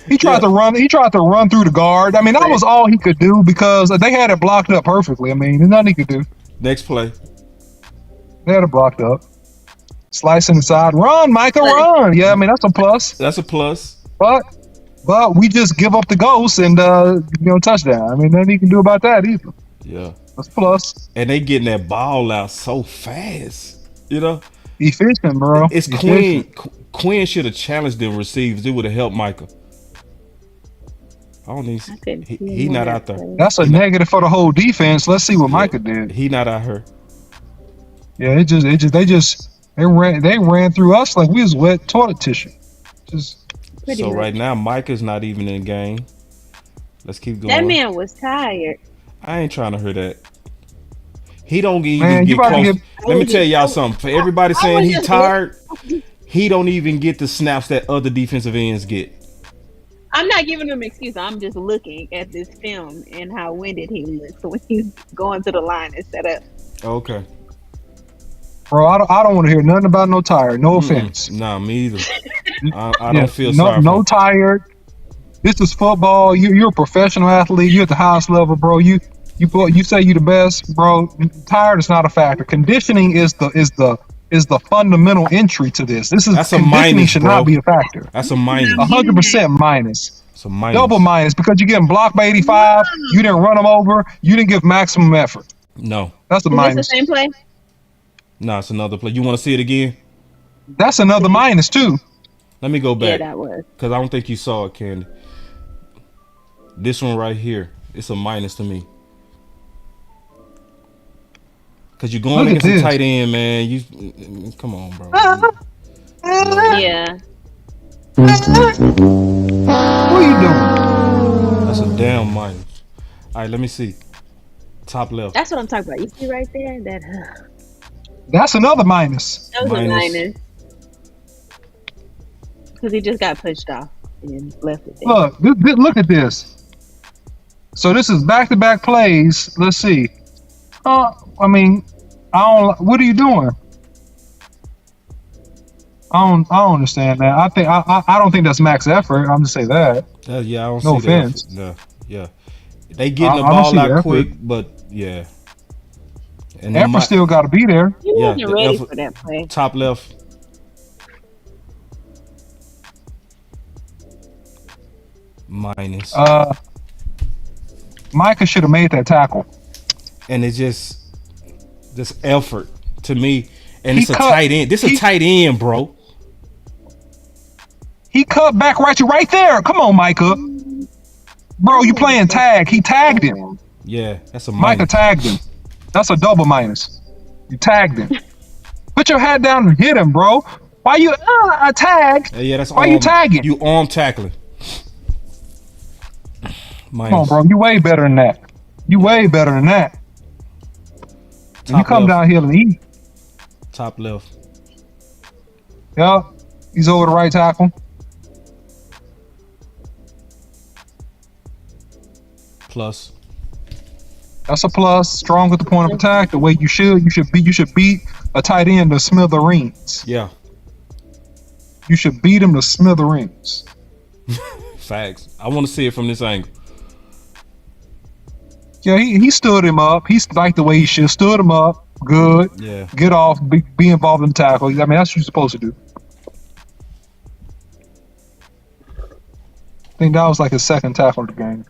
He tried to run. He tried to run through the guard. I mean, that was all he could do because they had it blocked up perfectly. I mean, there's nothing he could do. Next play. They had it blocked up. Slicing inside. Run, Micah, run. Yeah, I mean, that's a plus. That's a plus. But we just give up the ghost and touchdown. I mean, nothing he can do about that either. Yeah. That's a plus. And they getting that ball out so fast. Efficient, bro. It's Quinn. Quinn should have challenged them receivers. It would have helped Micah. I don't need. He not out there. That's a negative for the whole defense. Let's see what Micah did. He not out here. Yeah, they ran through us like we was wet toilet tissue. So right now Micah's not even in the game. Let's keep going. That man was tired. I ain't trying to hear that. He don't even get close. Let me tell y'all something. For everybody saying he tired, he don't even get the snaps that other defensive ends get. I'm not giving him an excuse. I'm just looking at this film and how winded he looks when he's going to the line and set up. Okay. Bro, I don't want to hear nothing about no tired. No offense. Nah, me either. I Yeah, don't feel no, sorry for no him. tired. This is football. You're a professional athlete. You're at the highest level, bro. You say you the best, bro. Tired is not a factor. Conditioning is the fundamental entry to this. That's a conditioning minus, should bro. not be a factor. That's a minus. 100% minus. It's a minus. Double minus because you're getting blocked by 85. You didn't run them over. You didn't give maximum effort. No. That's a Is minus. this the same play? Nah, it's another play. You want to see it again? That's another minus too. Let me go Yeah, back. that was. Because I don't think you saw it, Candy. This one right here, it's a minus to me. Because you're going Look at against a this. tight end, man. You come on, bro. Yeah. What are you doing? That's a damn minus. All right, let me see. Top left. That's what I'm talking about. You see right there? That That's another minus. that was Minus. a minus. Because he just got pushed off and left it there. Look, look at this. So this is back-to-back plays. Let's see. I mean, I don't. What are you doing? I don't understand that. I don't think that's max effort. I'm just say that. Yeah, I don't No see that. offense. Yeah. They getting the I don't ball see the out effort. quick, but yeah. And Effort still got to be there. He yeah, wasn't the ready effort- for that play. top left. Minus. Micah should have made that tackle. And it's just effort to me. And He it's a cut- tight end. This is a tight end, bro. He cut back right there. Come on, Micah. Bro, you playing tag. He tagged him. Yeah, that's a Micah minus. tagged him. That's a double minus. You tagged him. Put your head down and hit him, bro. Why you I tag? Yeah, that's Why you tagging? You arm tackling. Minus. Come on, bro. You way better than that. You way better than that. And you Top come left. down here and eat. Top left. Yup. He's over the right tackle. Plus. That's a plus. Strong at the point of attack. The way you should beat a tight end to smithereens. Yeah. You should beat him to smithereens. Facts. I want to see it from this angle. Yeah, he stood him up. He's like the way he should. Stood him up. Good. Yeah. Get off. Be involved in the tackle. I mean, that's what you're supposed to do. I think that was like his second tackle of the game.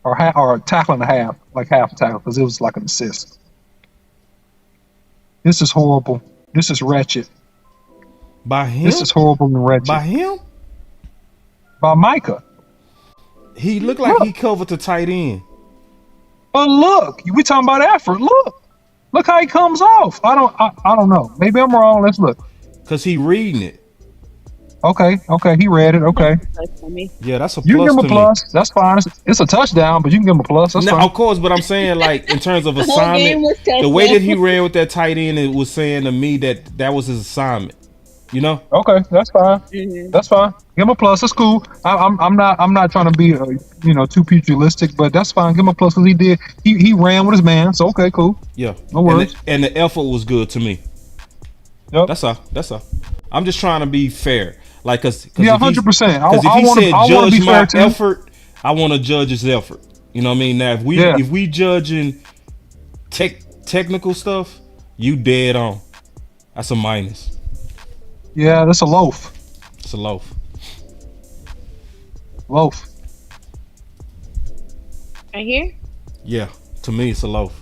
Or a tackle and a half. Like half a tackle, because it was like an assist. This is horrible. This is wretched. By him? This is horrible and wretched. By him? By Micah. He looked like he covered the tight end. But look, we talking about effort. Look how he comes off. I don't know. Maybe I'm wrong. Let's look. Cause he reading it. Okay, he read it. Okay, Yeah, that's a plus. you can give him a to plus. That's fine. It's a touchdown, but you can give him a plus. That's Me. fine. Now, of course, but I'm saying like in terms of whole game assignment, was the way that he touchdown. ran with that tight end, it was saying to me that was his assignment. You know? Okay, that's fine. That's fine. Give him a plus. That's cool. I'm not trying to be too pugilistic, but that's fine. Give him a plus because he ran with his man. So okay, cool. Yeah. No worries. And the effort was good to me. Yep. That's all. I'm just trying to be fair. Like, cause Yeah, if he- 100%. Because if I he wanna- said I wanna judge be my fair too. effort, I want to judge his effort. You know what I mean? Now, if we judging technical stuff, you dead on. That's a minus. Yeah, that's a loaf. It's a loaf. Loaf. Right here? Yeah, to me, it's a loaf.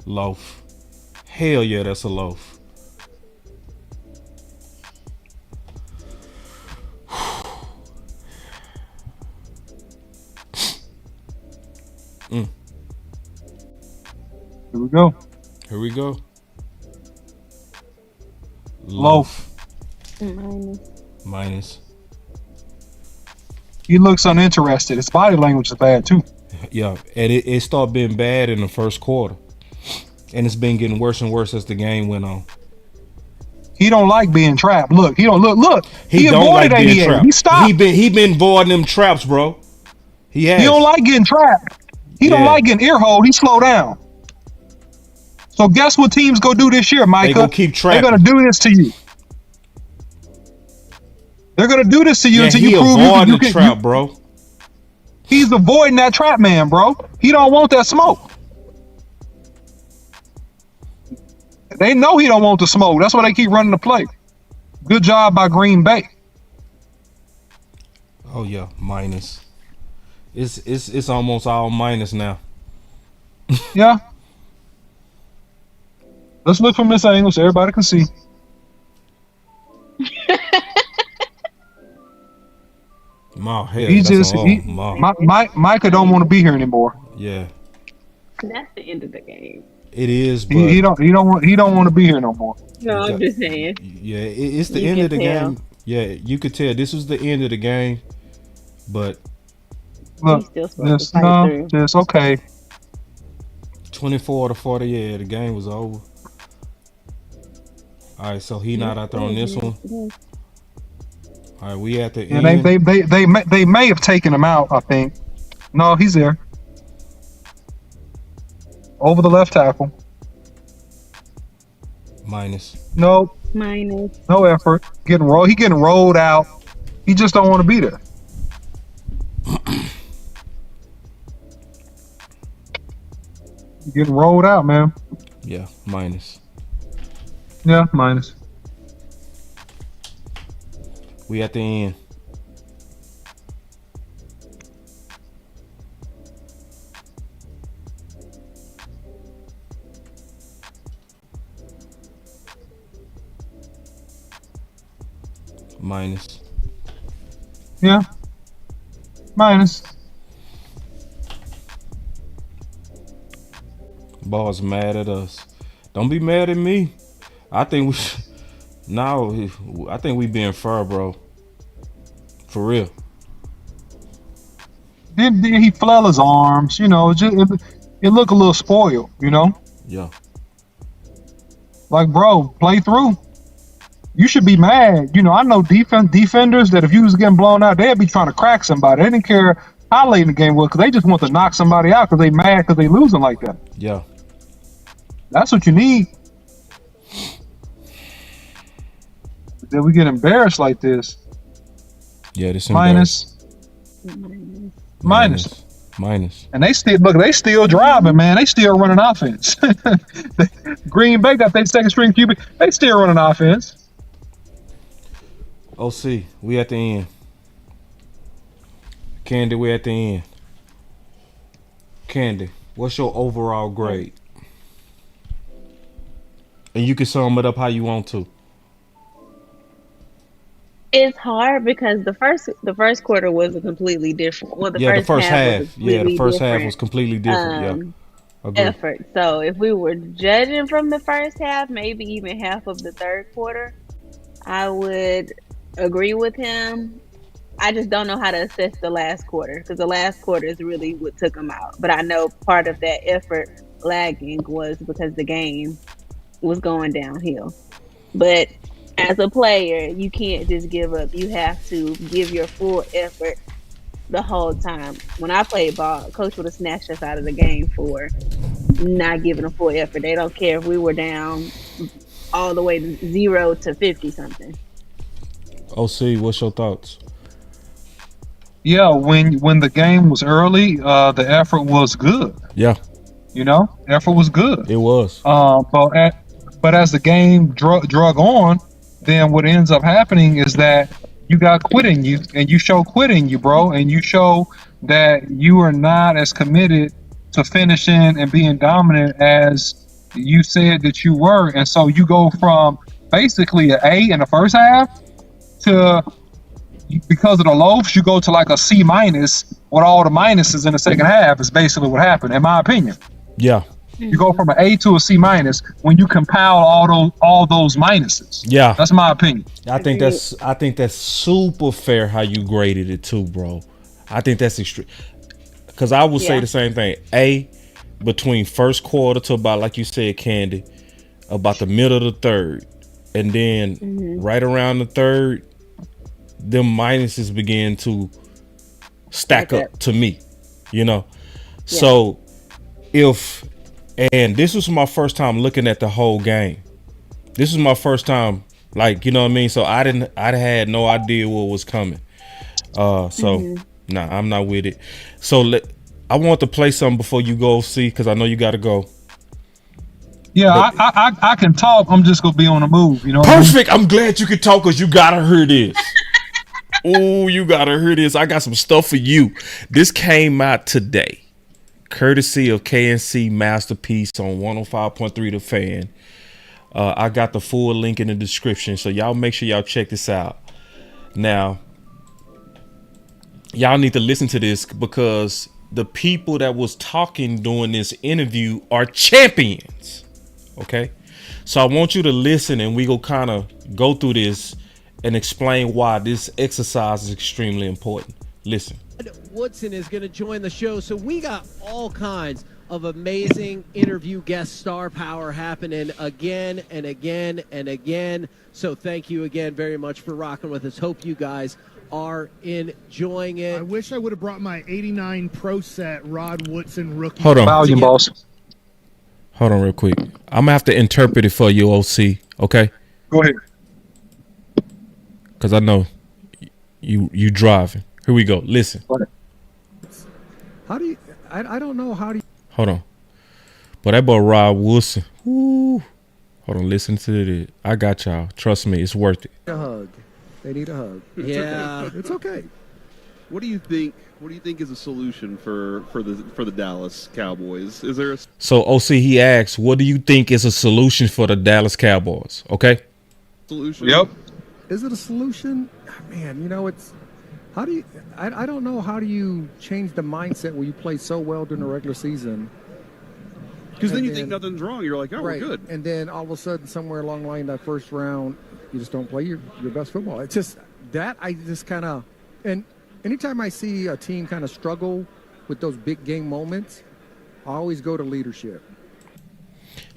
Loaf. Hell yeah, that's a loaf. Here we go. Here we go. Loaf. Minus. He looks uninterested. His body language is bad too. Yeah, and it started being bad in the first quarter. And it's been getting worse and worse as the game went on. He don't like being trapped. Look, he don't look. He don't avoided like being 88. trapped. He stopped. He been avoiding them traps, bro. He has. He don't like getting trapped. He don't Yeah. like getting ear hold. He slow down. So guess what teams go do this year, Micah? They gonna keep They're trapping. gonna do this to you. They're gonna do this to you until he you prove avoiding you the can. trap, bro. He's avoiding that trap, man, bro. He don't want that smoke. They know he don't want the smoke. That's why they keep running the play. Good job by Green Bay. Oh yeah, minus. It's almost all minus now. Yeah. Let's look from this angle so everybody can see. Ma, hell, He that's just on all. Ma. Micah don't want to be here anymore. Yeah, That's the end of the game. it is. But He don't want to be here no more. No, I'm just saying. yeah, it's the You end can of the tell. game. Yeah, you could tell this was the end of the game. But Look, He's still supposed to fight through. it's okay. 24-40, yeah, the game was over. All right, so he not out there on this one. All right, we at the And end. they may have taken him out, I think. No, he's there. Over the left tackle. Minus. No, Minus. no effort. He getting rolled out. He just don't want to be there. Getting rolled out, man. Yeah, minus. Yeah, minus. We at the end. Minus. Yeah. Minus. Boss mad at us. Don't be mad at me. I think I think we being fair, bro. For real. Then he flail his arms, it look a little spoiled, Yeah. Like, bro, play through. You should be mad. I know defenders that if you was getting blown out, they'd be trying to crack somebody. They didn't care how late in the game was because they just want to knock somebody out because they mad because they losing like that. Yeah. That's what you need. Then we get embarrassed like this. Yeah, this Minus. And they still driving, man. They still running offense. Green Bay got their second string QB. They still running offense. OC, we at the end. Candy, we at the end. Candy, what's your overall grade? And you can sum it up how you want to. It's hard because the first quarter was a completely different. Well, the first half. The first half was completely different. Agree. Effort. So if we were judging from the first half, maybe even half of the third quarter, I would agree with him. I just don't know how to assess the last quarter because the last quarter is really what took him out. But I know part of that effort lagging was because the game was going downhill. But as a player, you can't just give up. You have to give your full effort the whole time. When I played ball, coach would have snatched us out of the game for not giving a full effort. They don't care if we were down all the way to 0 to 50 something. OC, what's your thoughts? Yeah, when the game was early, the effort was good. Yeah. Effort was good. It was. But as the game drug on, then what ends up happening is that you got quit in you, and you show quit in you, bro, and you show that you are not as committed to finishing and being dominant as you said that you were. And so you go from basically an A in the first half to, because of the loafs, you go to like a C minus with all the minuses in the second half is basically what happened, in my opinion. Yeah. You go from an A to a C minus when you compile all those minuses. Yeah. That's my opinion. I think that's super fair how you graded it too, bro. I think that's extreme. Because I would say the same thing. A, between first quarter to about, like you said, Candy, about the middle of the third. And then right around the third, them minuses begin to stack up to me. So if And this was my first time looking at the whole game. This was my first time, like, you know what I mean? So I had no idea what was coming. Nah, I'm not with it. So I want to play something before you go, see, because I know you got to go. Yeah, I can talk. I'm just gonna be on the move. You know. Perfect. I'm glad you can talk because you gotta hear this. Oh, you gotta hear this. I got some stuff for you. This came out today, courtesy of KNC Masterpiece on 105.3 The Fan. I got the full link in the description, so y'all make sure y'all check this out. Now, y'all need to listen to this because the people that was talking during this interview are champions. Okay, so I want you to listen, and we go kind of go through this and explain why this exercise is extremely important. Listen. Woodson is going to join the show, so we got all kinds of amazing interview guest star power happening again and again and again. So thank you again very much for rocking with us. Hope you guys are enjoying it. I wish I would have brought my 89 Pro Set Rod Woodson rookie. Hold on. Volume, boss. Hold on real quick. I'm gonna have to interpret it for you, OC. Okay. Go ahead. Because I know you driving. Here we go. Listen. How do you? I don't know how do you. Hold on. But that boy Rod Wilson. Woo. Hold on. Listen to this. I got y'all. Trust me. It's worth it. A hug. They need a hug. Yeah, it's okay. What do you think? What do you think is a solution for the Dallas Cowboys? Is there a So OC, he asks, what do you think is a solution for the Dallas Cowboys? Okay. solution? Yep. Is it a solution? Man, you know, it's how do you? I don't know how do you change the mindset where you play so well during the regular season. Because then you think nothing's wrong. You're like, oh, right. we're good. And then all of a sudden, somewhere along the line, that first round, you just don't play your best football. It's just that I just kind of and. Anytime I see a team kind of struggle with those big game moments, I always go to leadership.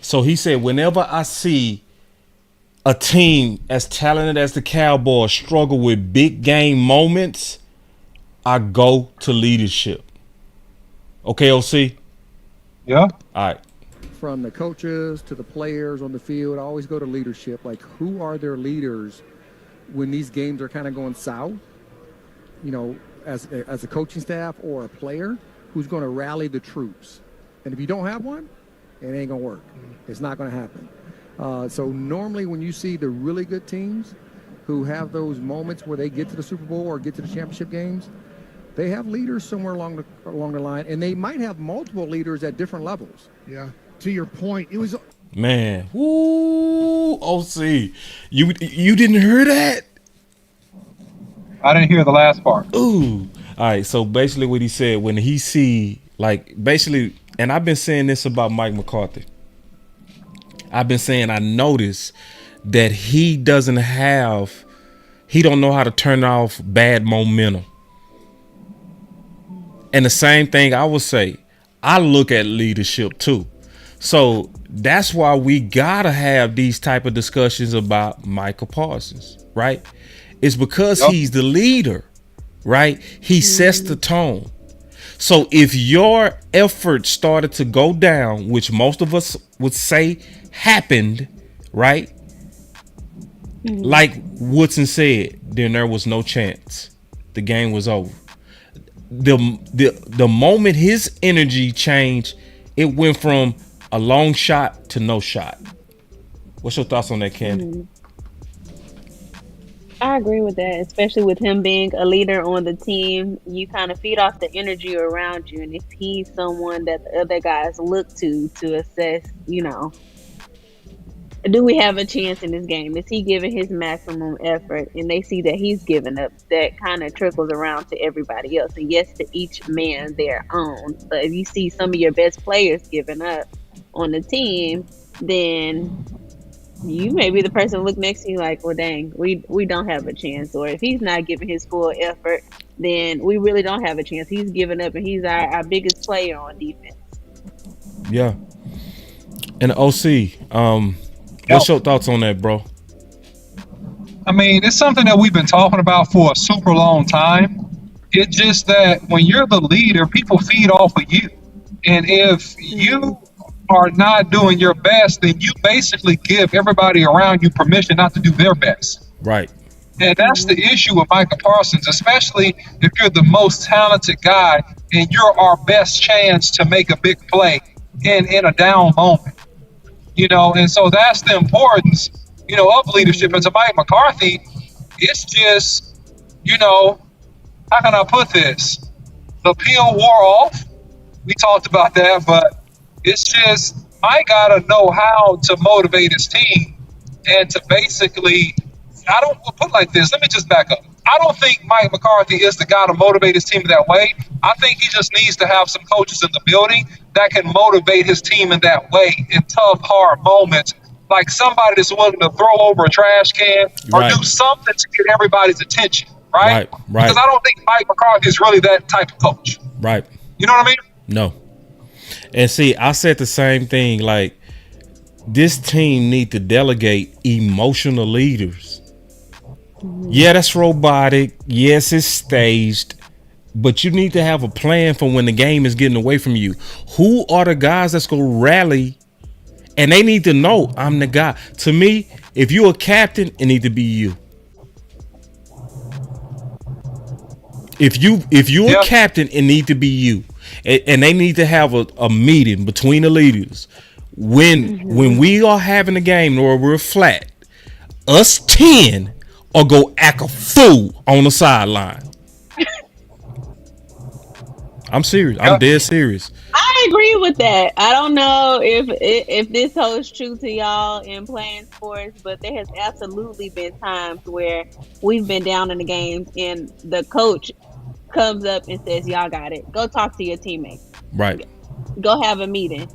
So he said, whenever I see a team as talented as the Cowboys struggle with big game moments, I go to leadership. Okay, OC? Yeah. All right. From the coaches to the players on the field, I always go to leadership. Like, who are their leaders when these games are kind of going south? You know, as a coaching staff or a player who's going to rally the troops. And if you don't have one, it ain't going to work. It's not going to happen. So normally when you see the really good teams who have those moments where they get to the Super Bowl or get to the championship games, they have leaders somewhere along the line, and they might have multiple leaders at different levels. Yeah. To your point, it was... Man, woo, OC, you didn't hear that? I didn't hear the last part. Ooh. All right. So basically what he said, when he see, like, basically, and I've been saying this about Mike McCarthy. I've been saying I notice that he don't know how to turn off bad momentum. And the same thing I would say, I look at leadership too. So that's why we gotta have these type of discussions about Micah Parsons, right? It's because he's the leader, right? He sets the tone. So if your effort started to go down, which most of us would say happened, right? Like Woodson said, then there was no chance. The game was over. The moment his energy changed, it went from a long shot to no shot. What's your thoughts on that, Candy? I agree with that, especially with him being a leader on the team. You kind of feed off the energy around you, and if he's someone that the other guys look to assess, you know, do we have a chance in this game? Is he giving his maximum effort? And they see that he's giving up. That kind of trickles around to everybody else. And yes, to each man their own. But if you see some of your best players giving up on the team, then you may be the person to look next to you like, well, dang, we don't have a chance. Or if he's not giving his full effort, then we really don't have a chance. He's giving up, and he's our biggest player on defense. Yeah. And OC, what's your thoughts on that, bro? I mean, it's something that we've been talking about for a super long time. It's just that when you're the leader, people feed off of you. And if you are not doing your best, then you basically give everybody around you permission not to do their best. Right. And that's the issue with Micah Parsons, especially if you're the most talented guy and you're our best chance to make a big play in a down moment. And so that's the importance, of leadership. And to Mike McCarthy, it's just, how can I put this? The pill wore off. We talked about that, but it's just Mike got to know how to motivate his team and to basically, I don't put it like this. Let me just back up. I don't think Mike McCarthy is the guy to motivate his team that way. I think he just needs to have some coaches in the building that can motivate his team in that way in tough, hard moments. Like somebody that's willing to throw over a trash can or do something to get everybody's attention, right? Because I don't think Mike McCarthy is really that type of coach. Right. You know what I mean? No. And see, I said the same thing. Like, this team need to delegate emotional leaders. Yeah, that's robotic. Yes, it's staged. But you need to have a plan for when the game is getting away from you. Who are the guys that's going to rally? And they need to know I'm the guy. To me, if you're a captain, it need to be you. If you're a captain, it need to be you. And they need to have a meeting between the leaders. When we are having a game or we're flat, us 10 or go act a fool on the sideline. I'm serious. I'm dead serious. I agree with that. I don't know if this holds true to y'all in playing sports, but there has absolutely been times where we've been down in the games and the coach comes up and says, y'all got it. Go talk to your teammates. Right. Go have a meeting.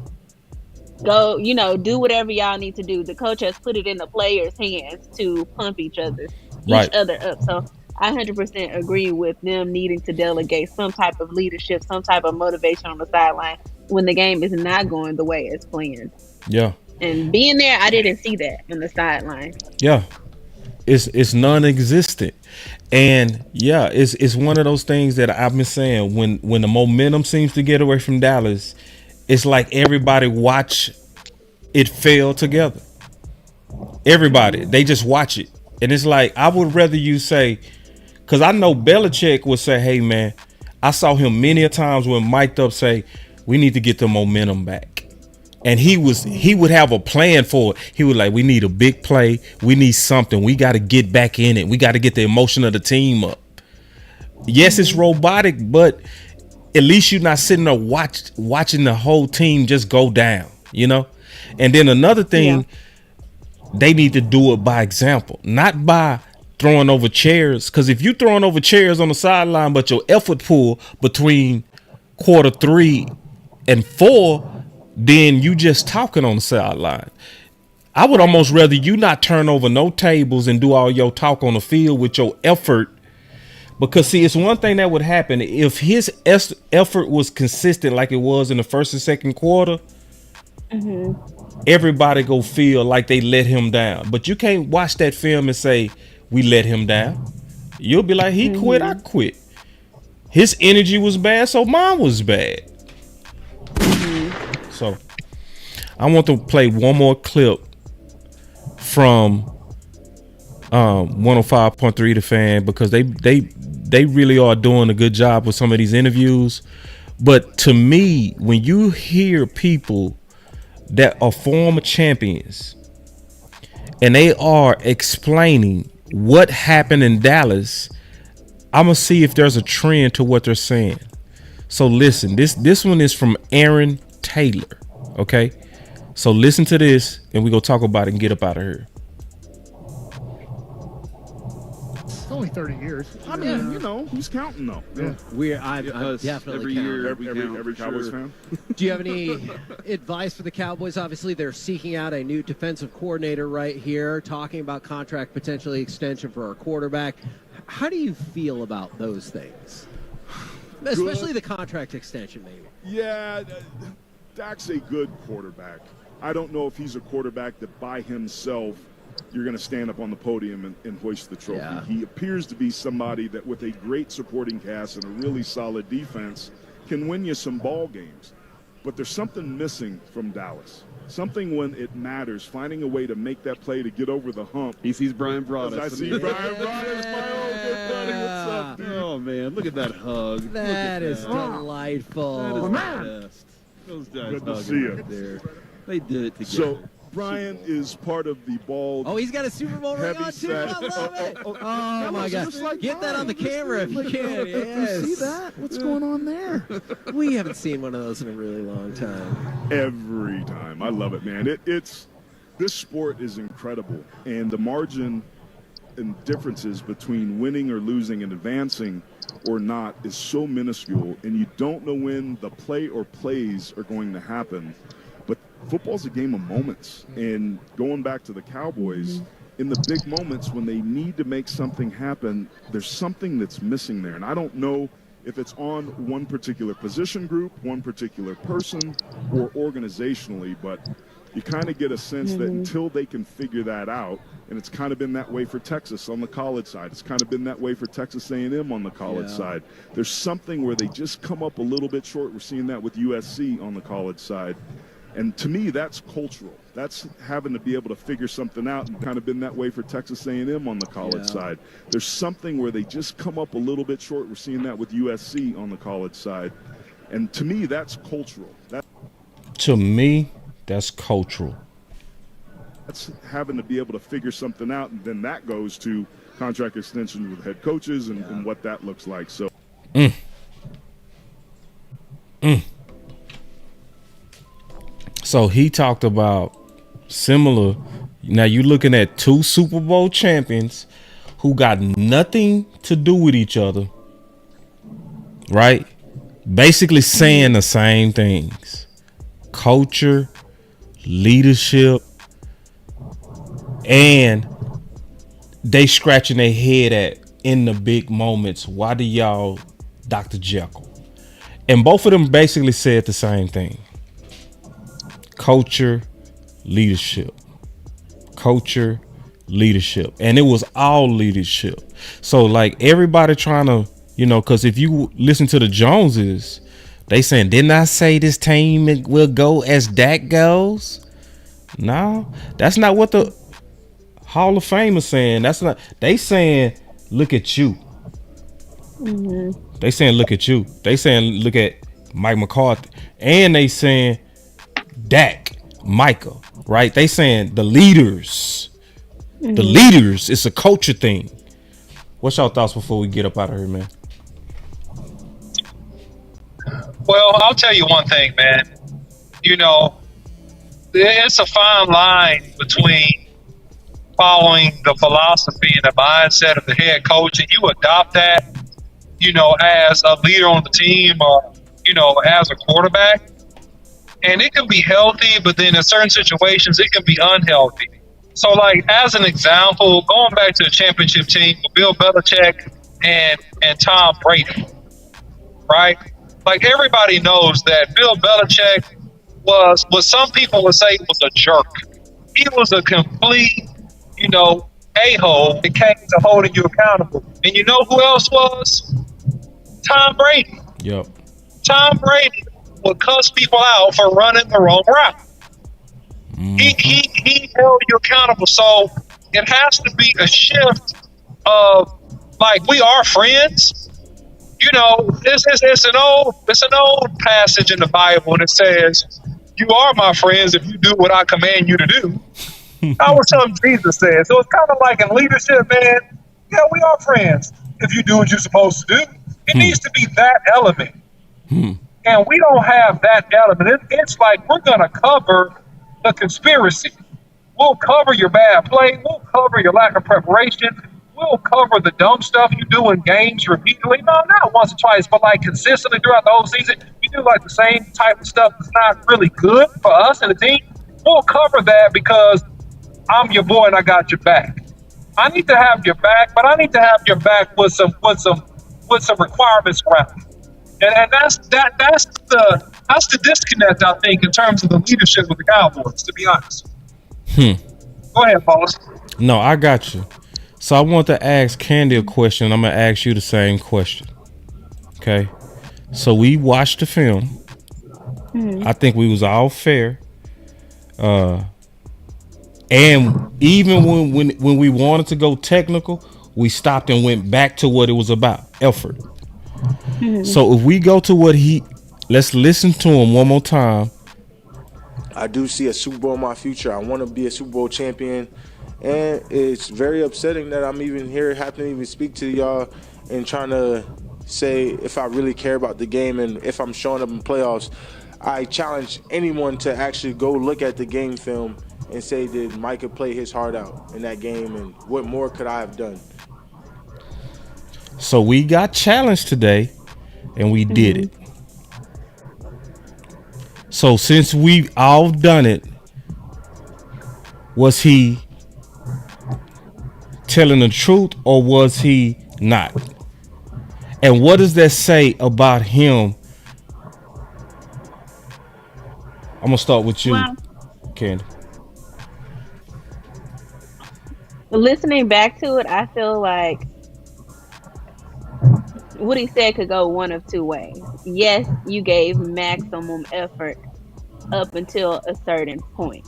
Go, do whatever y'all need to do. The coach has put it in the players' hands to pump each other up. So I 100% agree with them needing to delegate some type of leadership, some type of motivation on the sideline when the game is not going the way it's planned. Yeah. And being there, I didn't see that on the sideline. Yeah. It's non-existent. And yeah, it's one of those things that I've been saying when the momentum seems to get away from Dallas, it's like everybody watch it fail together. Everybody, they just watch it. And it's like, I would rather you say, because I know Belichick would say, hey man, I saw him many a times when mic'd up say, we need to get the momentum back. And he would have a plan for it. He would like, we need a big play. We need something. We got to get back in it. We got to get the emotion of the team up. Yes, it's robotic, but at least you're not sitting there watching the whole team just go down, And then another thing, they need to do it by example, not by throwing over chairs. Because if you're throwing over chairs on the sideline, but your effort pool between quarter 3 and 4, then you just talking on the sideline. I would almost rather you not turn over no tables and do all your talk on the field with your effort. Because see, it's one thing that would happen if his effort was consistent like it was in the first and second quarter. Everybody go feel like they let him down. But you can't watch that film and say we let him down. You'll be like, he quit, I quit. His energy was bad, so mine was bad. So I want to play one more clip from 105.3 The Fan, because they really are doing a good job with some of these interviews. But to me, when you hear people that are former champions and they are explaining what happened in Dallas, I'm gonna see if there's a trend to what they're saying. So listen, this one is from Aaron Taylor. Okay, so listen to this and we go talk about it and get up out of here. It's only 30 years. I mean, who's counting though? Yeah. I'm definitely every Cowboys fan. Do you have any advice for the Cowboys? Obviously, they're seeking out a new defensive coordinator right here, talking about contract potentially extension for our quarterback. How do you feel about those things? Especially the contract extension, maybe. Yeah, Dak's a good quarterback. I don't know if he's a quarterback that by himself you're going to stand up on the podium and hoist the trophy. Yeah. He appears to be somebody that with a great supporting cast and a really solid defense can win you some ball games. but there's something missing from Dallas. Something when it matters, finding a way to make that play to get over the hump. He sees Brian Broaddus. I see Brian Broaddus, my old good buddy. What's up, dude? Oh, man, look at that hug. That is delightful. That is the best. Those guys Good to hugging see you. right there. They did it together. So Brian is part of the bald. Oh, he's got a Super Bowl ring on too. I love it. Oh my God! Get that on the camera if you can. Yes. See that? What's going on there? We haven't seen one of those in a really long time. Every time. I love it, man. It's this sport is incredible, and the margin and differences between winning or losing and advancing or not is so minuscule, and you don't know when the play or plays are going to happen. But football's a game of moments, and going back to the Cowboys, in the big moments when they need to make something happen, there's something that's missing there, and I don't know if it's on one particular position group, one particular person, or organizationally, but you kind of get a sense that until they can figure that out, and it's kind of been that way for Texas on the college side. It's kind of been that way for Texas A&M on the college side. There's something where they just come up a little bit short. We're seeing that with USC on the college side. And to me, that's cultural. That's having to be able to figure something out, and kind of been that way for Texas A&M on the college side. There's something where they just come up a little bit short. We're seeing that with USC on the college side. And to me, that's cultural. To me, that's cultural. That's having to be able to figure something out, and then that goes to contract extensions with head coaches and what that looks like. So. So he talked about similar. Now you're looking at two Super Bowl champions who got nothing to do with each other, right? Basically saying the same things: culture, leadership, and they scratching their head at in the big moments. Why do y'all Dr. Jekyll? And both of them basically said the same thing. Culture, leadership. Culture, leadership. And it was all leadership. So like everybody trying to, because if you listen to the Joneses, they saying, didn't I say this team will go as Dak goes? No, that's not what the Hall of Fame is saying. That's not, they saying, look at you. They saying, look at you. They saying, look at Mike McCarthy. And they saying, Dak, Micah, right? They saying the leaders. The leaders. It's a culture thing. What's your thoughts before we get up out of here, man? Well, I'll tell you one thing, man. It's a fine line between following the philosophy and the mindset of the head coach, and you adopt that, as a leader on the team or, as a quarterback. And it can be healthy, but then in certain situations, it can be unhealthy. So, like, as an example, going back to the championship team with Bill Belichick and Tom Brady, right? Like, everybody knows that Bill Belichick was what some people would say was a jerk. He was a complete, a-hole that came to holding you accountable. And you know who else was? Tom Brady. Yep. Tom Brady would cuss people out for running the wrong route. He held you accountable. So it has to be a shift of, like, we are friends. It's an old passage in the Bible, and it says, "You are my friends if you do what I command you to do." That was something Jesus said. So it's kind of like in leadership, man. Yeah, we are friends if you do what you're supposed to do. It needs to be that element. And we don't have that element. It's like we're going to cover the conspiracy. We'll cover your bad play. We'll cover your lack of preparation. We'll cover the dumb stuff you do in games repeatedly. No, not once or twice, but like consistently throughout the whole season. You do like the same type of stuff that's not really good for us and the team. We'll cover that because I'm your boy and I got your back. I need to have your back, but I need to have your back with some requirements around it. And that's the disconnect, I think, in terms of the leadership of the Cowboys, to be honest. Go ahead, Paulus. No, I got you. So I want to ask Candy a question. I'm going to ask you the same question. Okay? So we watched the film. Mhm. I think we was all fair. And even when we wanted to go technical, we stopped and went back to what it was about, effort. Mhm. So if we go to let's listen to him one more time. I do see a Super Bowl in my future. I want to be a Super Bowl champion. And it's very upsetting that I'm even here, having to even speak to y'all and trying to say if I really care about the game and if I'm showing up in playoffs. I challenge anyone to actually go look at the game film and say, did Micah play his heart out in that game and what more could I have done? So we got challenged today and we did it. So since we've all done it, was he telling the truth or was he not? And what does that say about him? I'm gonna start with you, Well, Candy. listening back to it, I feel like what he said could go one of two ways. Yes, you gave maximum effort up until a certain point.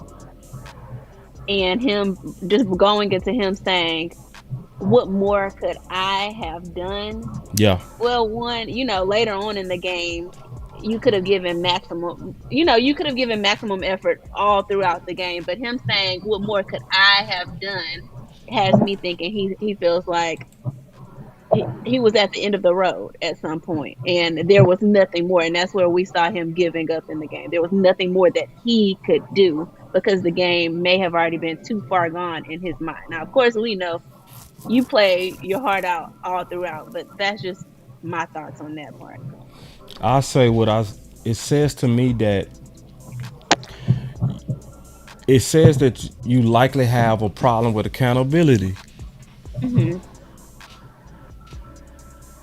And him just going into him saying, what more could I have done? Yeah. Well, one, later on in the game, you could have given maximum effort all throughout the game. But him saying, what more could I have done, has me thinking he feels like he was at the end of the road at some point and there was nothing more. And that's where we saw him giving up in the game. There was nothing more that he could do because the game may have already been too far gone in his mind. Now, of course, we know you play your heart out all throughout, but that's just my thoughts on that part. I say it says to me that it says that you likely have a problem with accountability. Mm-hmm.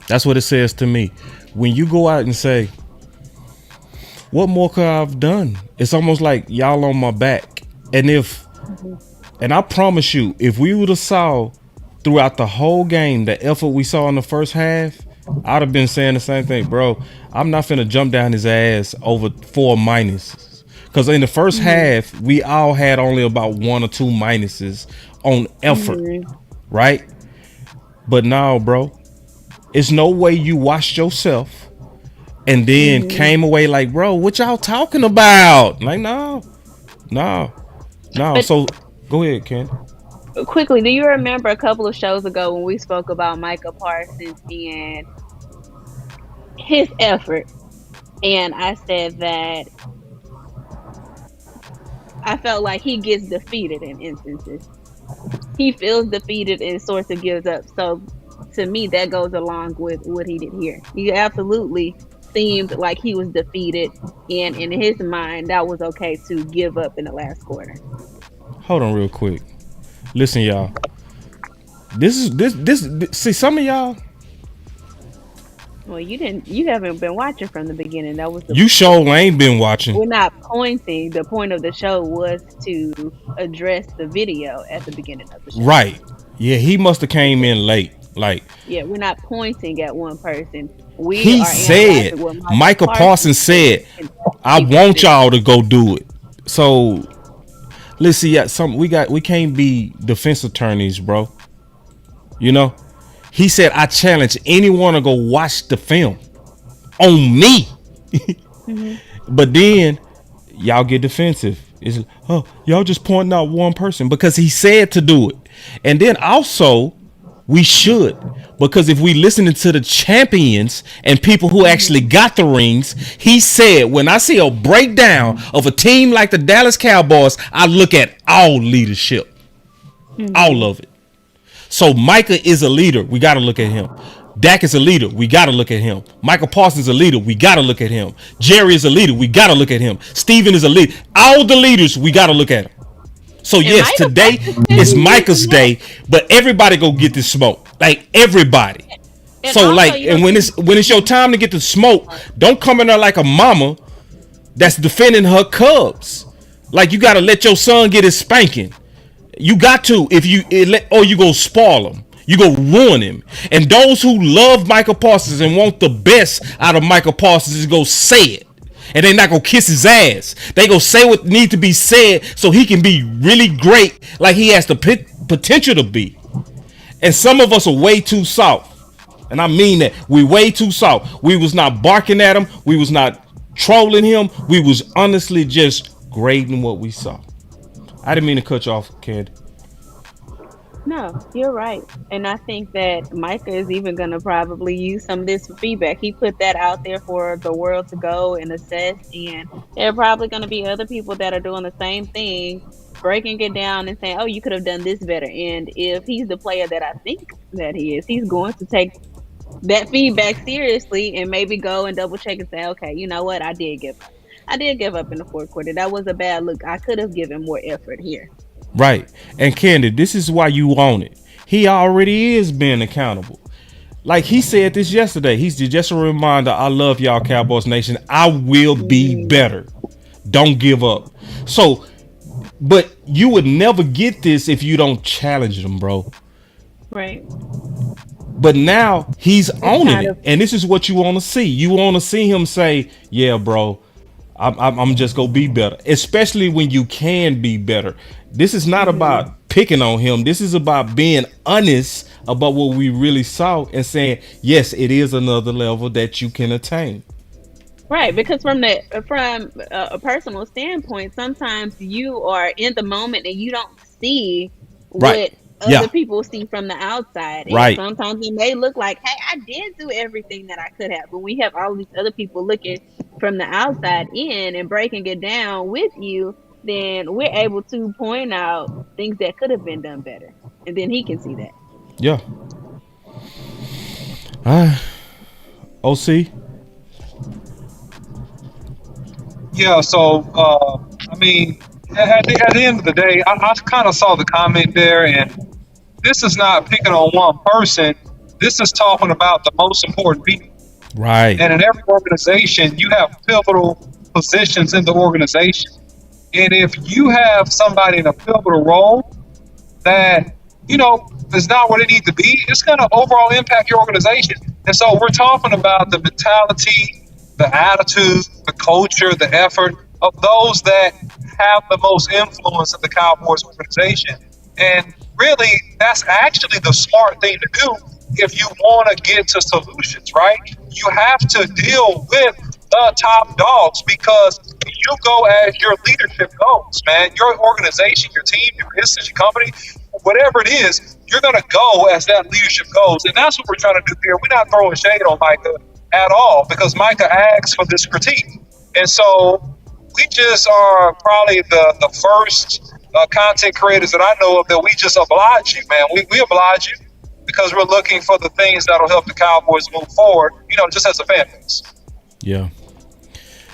That's what it says to me. When you go out and say, what more could I have done? It's almost like y'all on my back. And and I promise you, if we would have saw throughout the whole game the effort we saw in the first half, I'd have been saying the same thing, bro. I'm not finna jump down his ass over 4 minuses. Because in the first half, we all had only about 1 or 2 minuses on effort, right? But now, bro, it's no way you watched yourself and then came away like, bro, what y'all talking about? Like, no. But So go ahead, Ken. quickly, do you remember a couple of shows ago when we spoke about Micah Parsons and his effort? And I said that I felt like he gets defeated in instances. He feels defeated and sort of gives up. So to me, that goes along with what he did here. He absolutely seemed like he was defeated, and in his mind, that was okay to give up in the last quarter. Hold on real quick. Listen, y'all. This see, some of y'all. Well, you haven't been watching from the beginning. That was You sure ain't been watching. We're not pointing. The point of the show was to address the video at the beginning of the show. Right. Yeah, he must have came in late. Like, yeah, we're not pointing at one person. We he are said, what Micah Parsons said, I want y'all to go do it. So let's see. Yeah, we can't be defense attorneys, bro. You know, he said, I challenge anyone to go watch the film on me. But then y'all get defensive. It's y'all just pointing out one person because he said to do it. And then also we should, because if we listening to the champions and people who actually got the rings, he said, when I see a breakdown of a team like the Dallas Cowboys, I look at all leadership, all of it. So Micah is a leader. We got to look at him. Dak is a leader. We got to look at him. Michael Parsons is a leader. We got to look at him. Jerry is a leader. We got to look at him. Steven is a leader. All the leaders, we got to look at him. So yes, today is Micah's day, but everybody go get this smoke. Like everybody. So like, and when it's your time to get the smoke, don't come in there like a mama that's defending her cubs. Like you got to let your son get his spanking. You got to, or you go spoil him. You go ruin him. And those who love Micah Parsons and want the best out of Micah Parsons is go say it. And they not gonna kiss his ass. They gonna say what need to be said so he can be really great, like he has the potential to be. And some of us are way too soft. And I mean that. We way too soft. We was not barking at him. We was not trolling him. We was honestly just grading what we saw. I didn't mean to cut you off, Candy. No, you're right. And I think that Micah is even going to probably use some of this for feedback. He put that out there for the world to go and assess. And there are probably going to be other people that are doing the same thing, breaking it down and saying, oh, you could have done this better. And if he's the player that I think that he is, he's going to take that feedback seriously and maybe go and double check and say, okay, you know what? I did give up in the fourth quarter. That was a bad look. I could have given more effort here. Right. And Candy, this is why you want it. He already is being accountable. Like he said this yesterday. He's just a reminder. I love y'all, Cowboys Nation. I will be better. Don't give up. So, but you would never get this if you don't challenge them, bro. Right. But now he's owning it. And this is what you want to see. You want to see him say, yeah, bro, I'm just going to be better. Especially when you can be better. This is not about picking on him. This is about being honest about what we really saw and saying, yes, it is another level that you can attain. Right, because from a personal standpoint, sometimes you are in the moment and you don't see what other people see from the outside. And sometimes it may look like, hey, I did do everything that I could have. But we have all these other people looking from the outside in and breaking it down with you, then we're able to point out things that could have been done better. And then he can see that. Yeah. OC? Yeah, so, I mean, at the end of the day, I kind of saw the comment there, and this is not picking on one person. This is talking about the most important people. Right. And in every organization, you have pivotal positions in the organization. And if you have somebody in a pivotal role that, you know, is not where they need to be, it's going to overall impact your organization. And so we're talking about the mentality, the attitude, the culture, the effort of those that have the most influence in the Cowboys organization. And really, that's actually the smart thing to do if you want to get to solutions, right? You have to deal with the top dogs because you go as your leadership goes, man. Your organization, your team, your business, your company, whatever it is, you're going to go as that leadership goes. And that's what we're trying to do here. We're not throwing shade on Micah at all because Micah asked for this critique. And so we just are probably the first content creators that I know of that we just oblige you, man. We oblige you because we're looking for the things that'll help the Cowboys move forward, you know, just as a fan base. Yeah.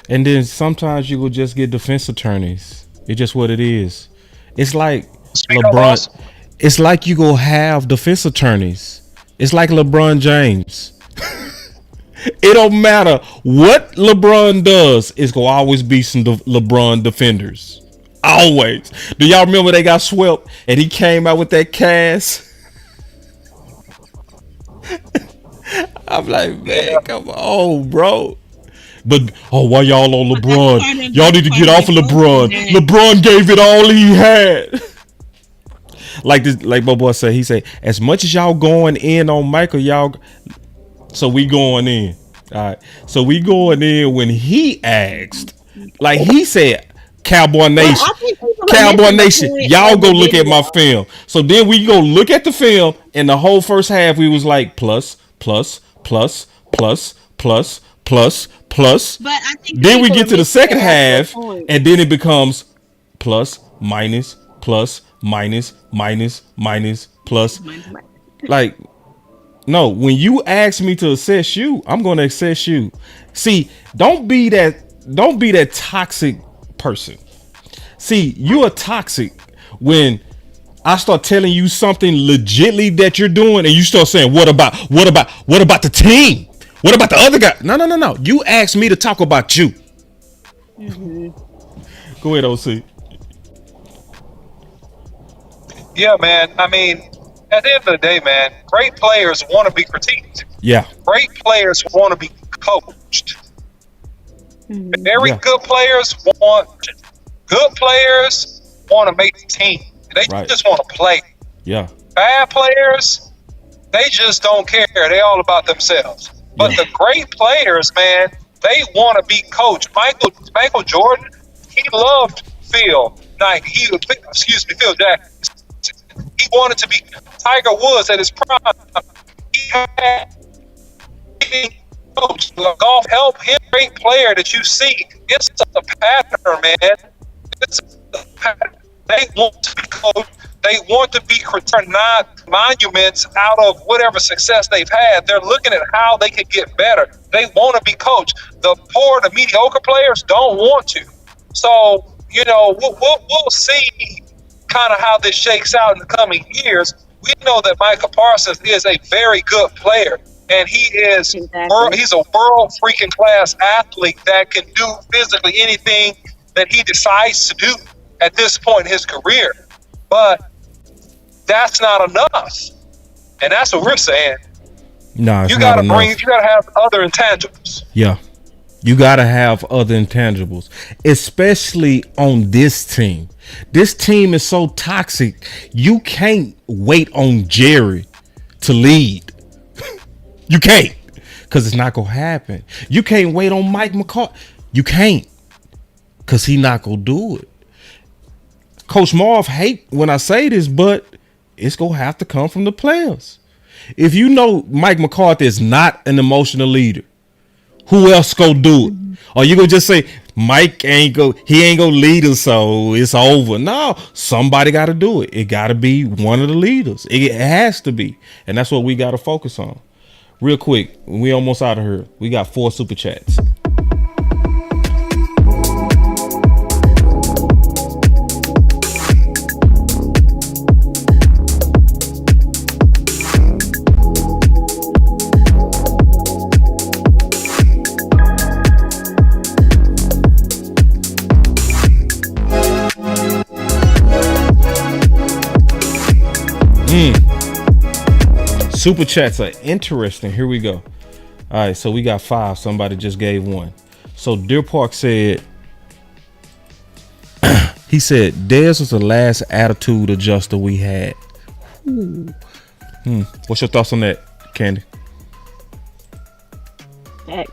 And then sometimes you will just get defense attorneys. It's just what it is. It's like LeBron. It's like you go have defense attorneys. It's like LeBron James. It don't matter what LeBron does. It's gonna always be some LeBron defenders. Always. Do y'all remember they got swept and he came out with that cast? I'm like, man, come on, bro. But why y'all on LeBron? Y'all need to get off of LeBron. LeBron gave it all he had. Like this, like my boy said, he said, as much as y'all going in on Michael, y'all. So we going in. All right. So we going in when he asked, like he said, Cowboy Nation, Cowboy Nation, y'all go look at my film. So then we go look at the film, and the whole first half we was like plus. But I think then we get to the second half, and then it becomes plus, minus, plus. Like, no, when you ask me to assess you, I'm going to assess you. See, don't be that toxic person. See, you are toxic when I start telling you something legitly that you're doing, and you start saying, what about the team? What about the other guy? No. You asked me to talk about you. Mm-hmm. Go ahead, OC. Yeah, man. I mean, at the end of the day, man, great players want to be critiqued. Yeah. Great players want to be coached. Very good players want to make the team. They just want to play. Yeah. Bad players, they just don't care. They all about themselves. But the great players, man, they want to be coached. Michael Jordan, he loved Phil Jackson. He wanted to be Tiger Woods at his prime. He had coach. Golf help him. Great player that you see. It's a pattern, man. It's a pattern. They want to be coached. They want to be not monuments out of whatever success they've had. They're looking at how they can get better. They want to be coached. The mediocre players don't want to. So, we'll see kind of how this shakes out in the coming years. We know that Micah Parsons is a very good player, and he's a world freaking class athlete that can do physically anything that he decides to do at this point in his career. But that's not enough, and that's what we're saying. No, it's you not gotta enough. you gotta have other intangibles. Yeah. You got to have other intangibles, especially on this team. This team is so toxic. You can't wait on Jerry to lead. You can't, because it's not going to happen. You can't wait on Mike McCarthy. You can't, because he not going to do it. Coach Marv hate when I say this, but it's going to have to come from the players. If you know Mike McCarthy is not an emotional leader, who else go do it? Or you gonna just say Mike ain't gonna lead us, so it's over? No, somebody got to do it. It got to be one of the leaders. It has to be, and that's what we got to focus on. Real quick, we almost out of here. We got 4 super chats. Super chats are interesting. Here we go. All right, so we got 5. Somebody just gave 1. So Deer Park said, he said, Dez was the last attitude adjuster we had. What's your thoughts on that, Candy? Facts.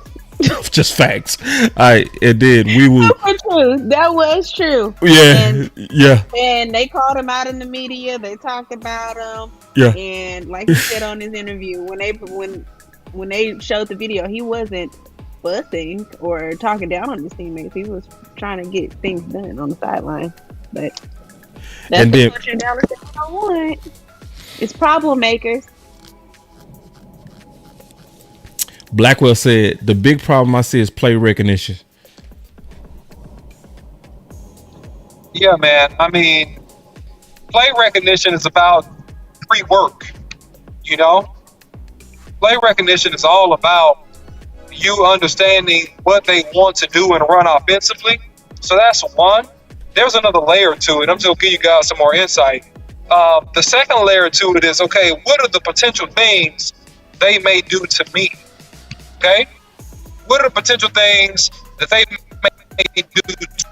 Just facts. All right, it did. We will. That was true. Yeah, yeah. And they called him out in the media. They talked about him. Yeah. And like he said on his interview, when they showed the video, he wasn't fussing or talking down on his teammates. He was trying to get things done on the sideline. But that's the culture in Dallas that I don't want. It's problem makers. Blackwell said, the big problem I see is play recognition. Yeah, man. I mean, play recognition is about pre-work, Play recognition is all about you understanding what they want to do and run offensively. So that's one. There's another layer to it. I'm just going to give you guys some more insight. The second layer to it is, okay, what are the potential things they may do to me? Okay? What are the potential things that they may do to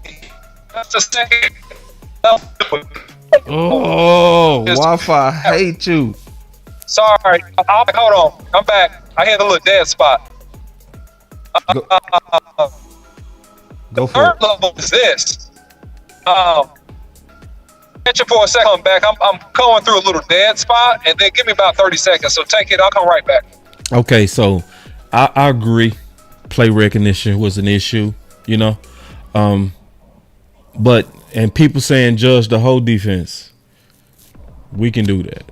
me? That's the second level. Oh, Wi-Fi, I hate you. Sorry, hold on. I'm back. I had a little dead spot. Go for third level is this. Catch it for a second. I'm back. I'm going through a little dead spot, and then give me about 30 seconds. So take it. I'll come right back. Okay, so I agree. Play recognition was an issue, but people saying judge the whole defense. We can do that.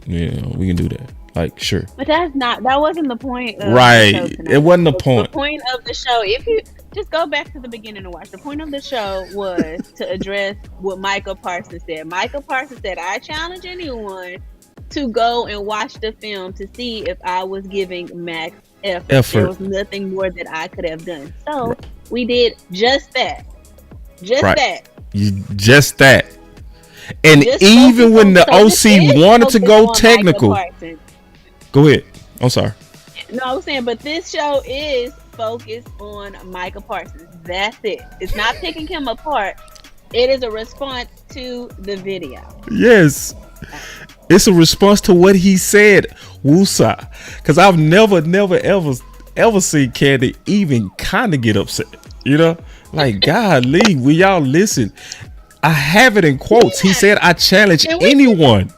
We can do that. Like, sure. But that wasn't the point of right. the show tonight. It wasn't the point. The point of the show, if you just go back to the beginning and watch, the point of the show was to address what Micah Parsons said. Micah Parsons said, I challenge anyone to go and watch the film to see if I was giving max effort. There was nothing more that I could have done. So we did just that. Just that. Just that. And just even when the OC wanted to go technical. Go ahead. I'm sorry. No, I was saying, but this show is focus on Micah Parsons. That's it. It's not picking him apart. It is a response to the video. Yes. It's a response to what he said, Wusa. Because I've never, ever seen Candy even kind of get upset. You know? Like, golly, will y'all listen? I have it in quotes. He said, I challenge anyone.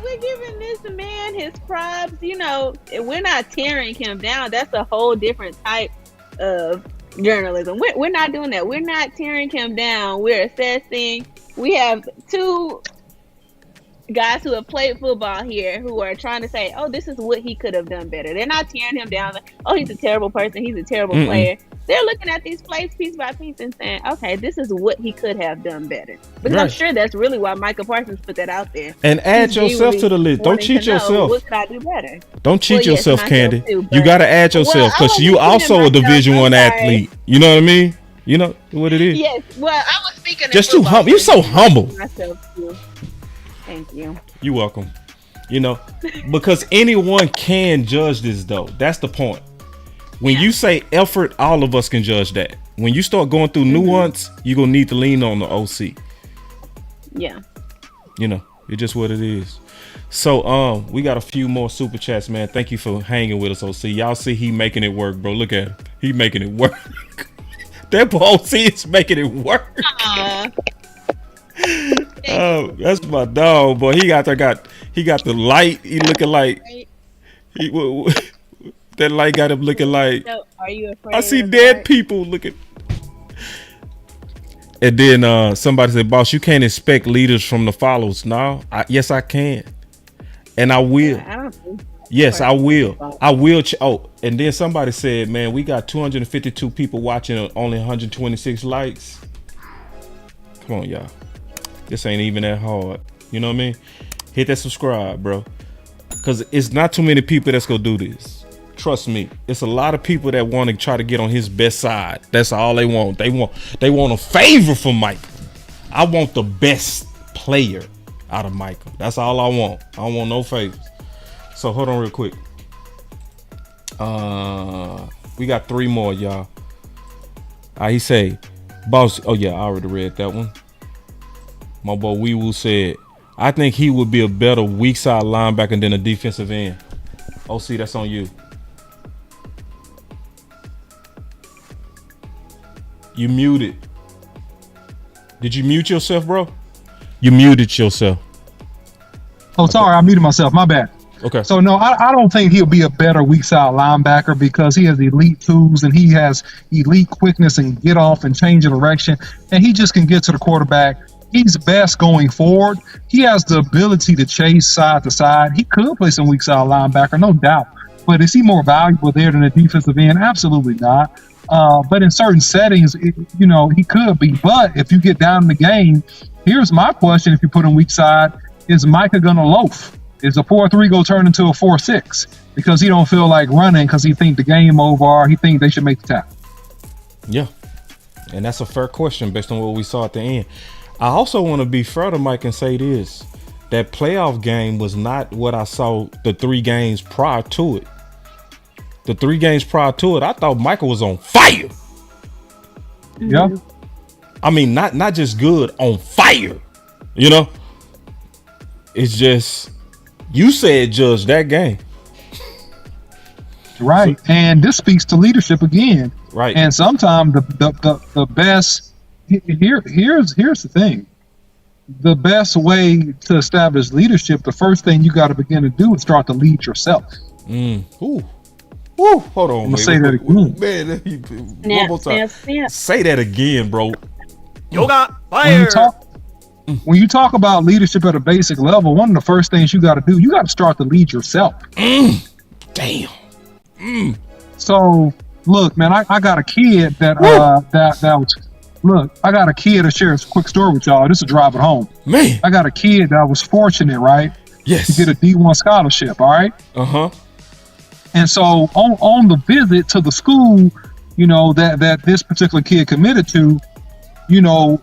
We're giving this man his props. You know, we're not tearing him down. That's a whole different type of journalism. We're not doing that. We're not tearing him down. We're assessing. We have two guys who have played football here who are trying to say, oh, this is what he could have done better. They're not tearing him down. Like, oh, he's a terrible person. He's a terrible player. They're looking at these plays piece by piece and saying, okay, this is what he could have done better. Because I'm sure that's really why Micah Parsons put that out there. And add yourself to the list. Don't cheat yourself. What could I do better? Don't cheat yourself, Candy. Too, you got to add yourself because you also a Division I athlete. You know what I mean? You know what it is? Yes. Well, I was speaking of just too humble. You're so humble. Myself too. Thank you. You're welcome. You know, because anyone can judge this, though. That's the point. When you say effort, all of us can judge that. When you start going through nuance, you're going to need to lean on the OC. Yeah. You know, it's just what it is. So, we got a few more super chats, man. Thank you for hanging with us, OC. Y'all see he making it work, bro. Look at him. He making it work. That OC is making it work. Oh, that's my dog, boy. He got the light. He looking like that light got him looking like. So, are you afraid? I see dead people looking. And then somebody said, "Boss, you can't expect leaders from the followers." No, yes, I can, and I will. I don't think so. Yes, I will. I will. And then somebody said, "Man, we got 252 people watching, and only 126 likes." Come on, y'all. This ain't even that hard. You know what I mean? Hit that subscribe, bro. Because it's not too many people that's going to do this. Trust me. It's a lot of people that want to try to get on his best side. That's all they want. They want a favor from Micah. I want the best player out of Micah. That's all I want. I don't want no favors. So hold on real quick. We got 3 more, y'all. He say, boss. Oh yeah, I already read that one. My boy Weewoo said, I think he would be a better weak side linebacker than a defensive end. OC, that's on you. You muted. Did you mute yourself, bro? You muted yourself. Oh, sorry, I muted myself. My bad. Okay. So no, I don't think he'll be a better weak side linebacker because he has elite tools and he has elite quickness and get off and change of direction, and he just can get to the quarterback. He's best going forward. He has the ability to chase side to side. He could play some weak side linebacker, no doubt. But is he more valuable there than a defensive end? Absolutely not. But in certain settings, he could be. But if you get down in the game, here's my question: if you put him weak side, is Micah gonna loaf? Is a 4-3 go turn into a 4-6 because he don't feel like running because he think the game over or he think they should make the tackle? Yeah, and that's a fair question based on what we saw at the end. I also want to be fair to Mike and say this: that playoff game was not what I saw the 3 games prior to it. The 3 games prior to it, I thought Michael was on fire. Yeah. I mean, not just good, on fire. You know, it's just you said judge that game. Right, and this speaks to leadership again. Right, and sometimes the best. Here's the thing. The best way to establish leadership, the first thing you got to begin to do is start to lead yourself. Ooh, hold on. I'm gonna say that again. Man, one more time. Say that again, bro. Yoga fire. When you talk about leadership at a basic level, one of the first things you got to do, you got to start to lead yourself. Damn. So look, man, I got a kid that was. Look, I got a kid to share a quick story with y'all. This will drive it home. Man, I got a kid that was fortunate, right? Yes. To get a D1 scholarship, all right? Uh-huh. And so on the visit to the school, that this particular kid committed to, the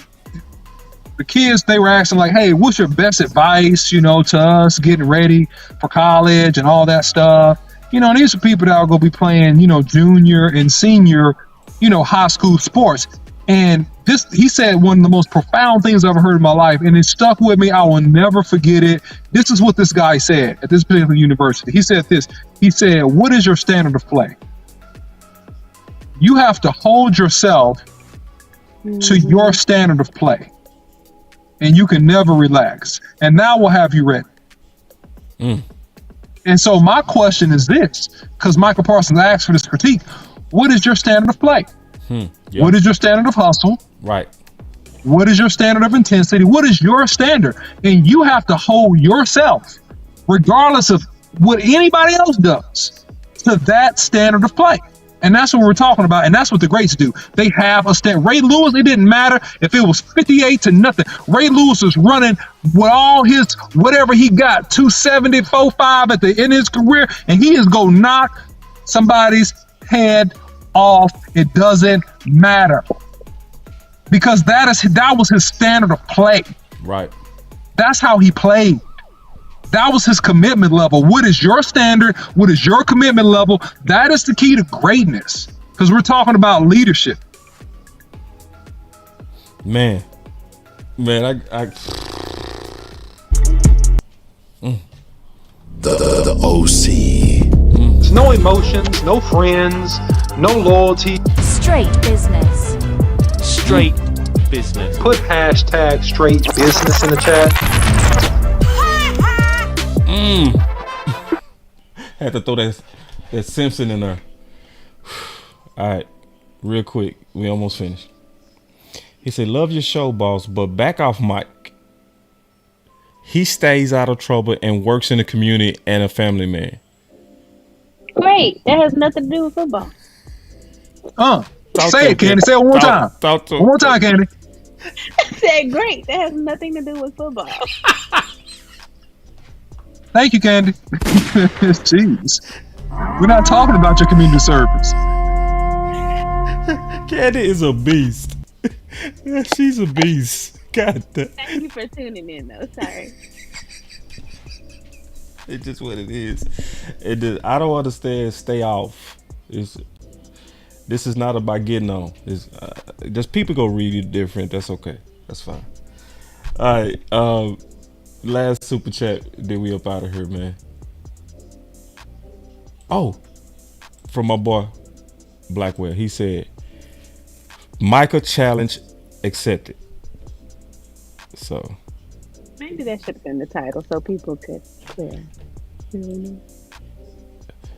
kids, they were asking like, hey, what's your best advice, to us getting ready for college and all that stuff? And these are people that are going to be playing, junior and senior, high school sports. And he said one of the most profound things I've ever heard in my life, and it stuck with me. I will never forget it. This is what this guy said at this particular university. He said this. He said, "What is your standard of play? You have to hold yourself to your standard of play, and you can never relax. And now we'll have you ready." And so my question is this, because Micah Parsons asked for this critique: what is your standard of play? What is your standard of hustle? Right. What is your standard of intensity? What is your standard? And you have to hold yourself, regardless of what anybody else does, to that standard of play. And that's what we're talking about. And that's what the greats do. They have a standard. Ray Lewis, it didn't matter if it was 58-0. Ray Lewis was running with all his, whatever he got, 270, 4.5 at the end of his career, and he is going to knock somebody's head off. It doesn't matter, because that was his standard of play. Right. That's how he played. That was his commitment level. What is your standard? What is your commitment level? That is the key to greatness, because we're talking about leadership. Man, The OC. No emotions, no friends, no loyalty. Straight business. Straight business. Put hashtag straight business in the chat. Had to throw that Simpson in there. All right, real quick. We almost finished. He said, "Love your show, boss, but back off Mike. He stays out of trouble and works in the community and a family man." Great. That has nothing to do with football. Say it, Candy. Say it one more time. One more time, Candy. I said great. That has nothing to do with football. Thank you, Candy. Jeez. We're not talking about your community service. Candy is a beast. She's a beast. God damn. Thank you for tuning in, though. Sorry. It's just what it is. I don't understand. Stay off. This is not about getting on. Just people go read it different. That's okay. That's fine. All right. Last super chat. Then we up out of here, man. Oh, from my boy Blackwell. He said, "Micah challenge accepted." So maybe that should have been the title, so people could clear.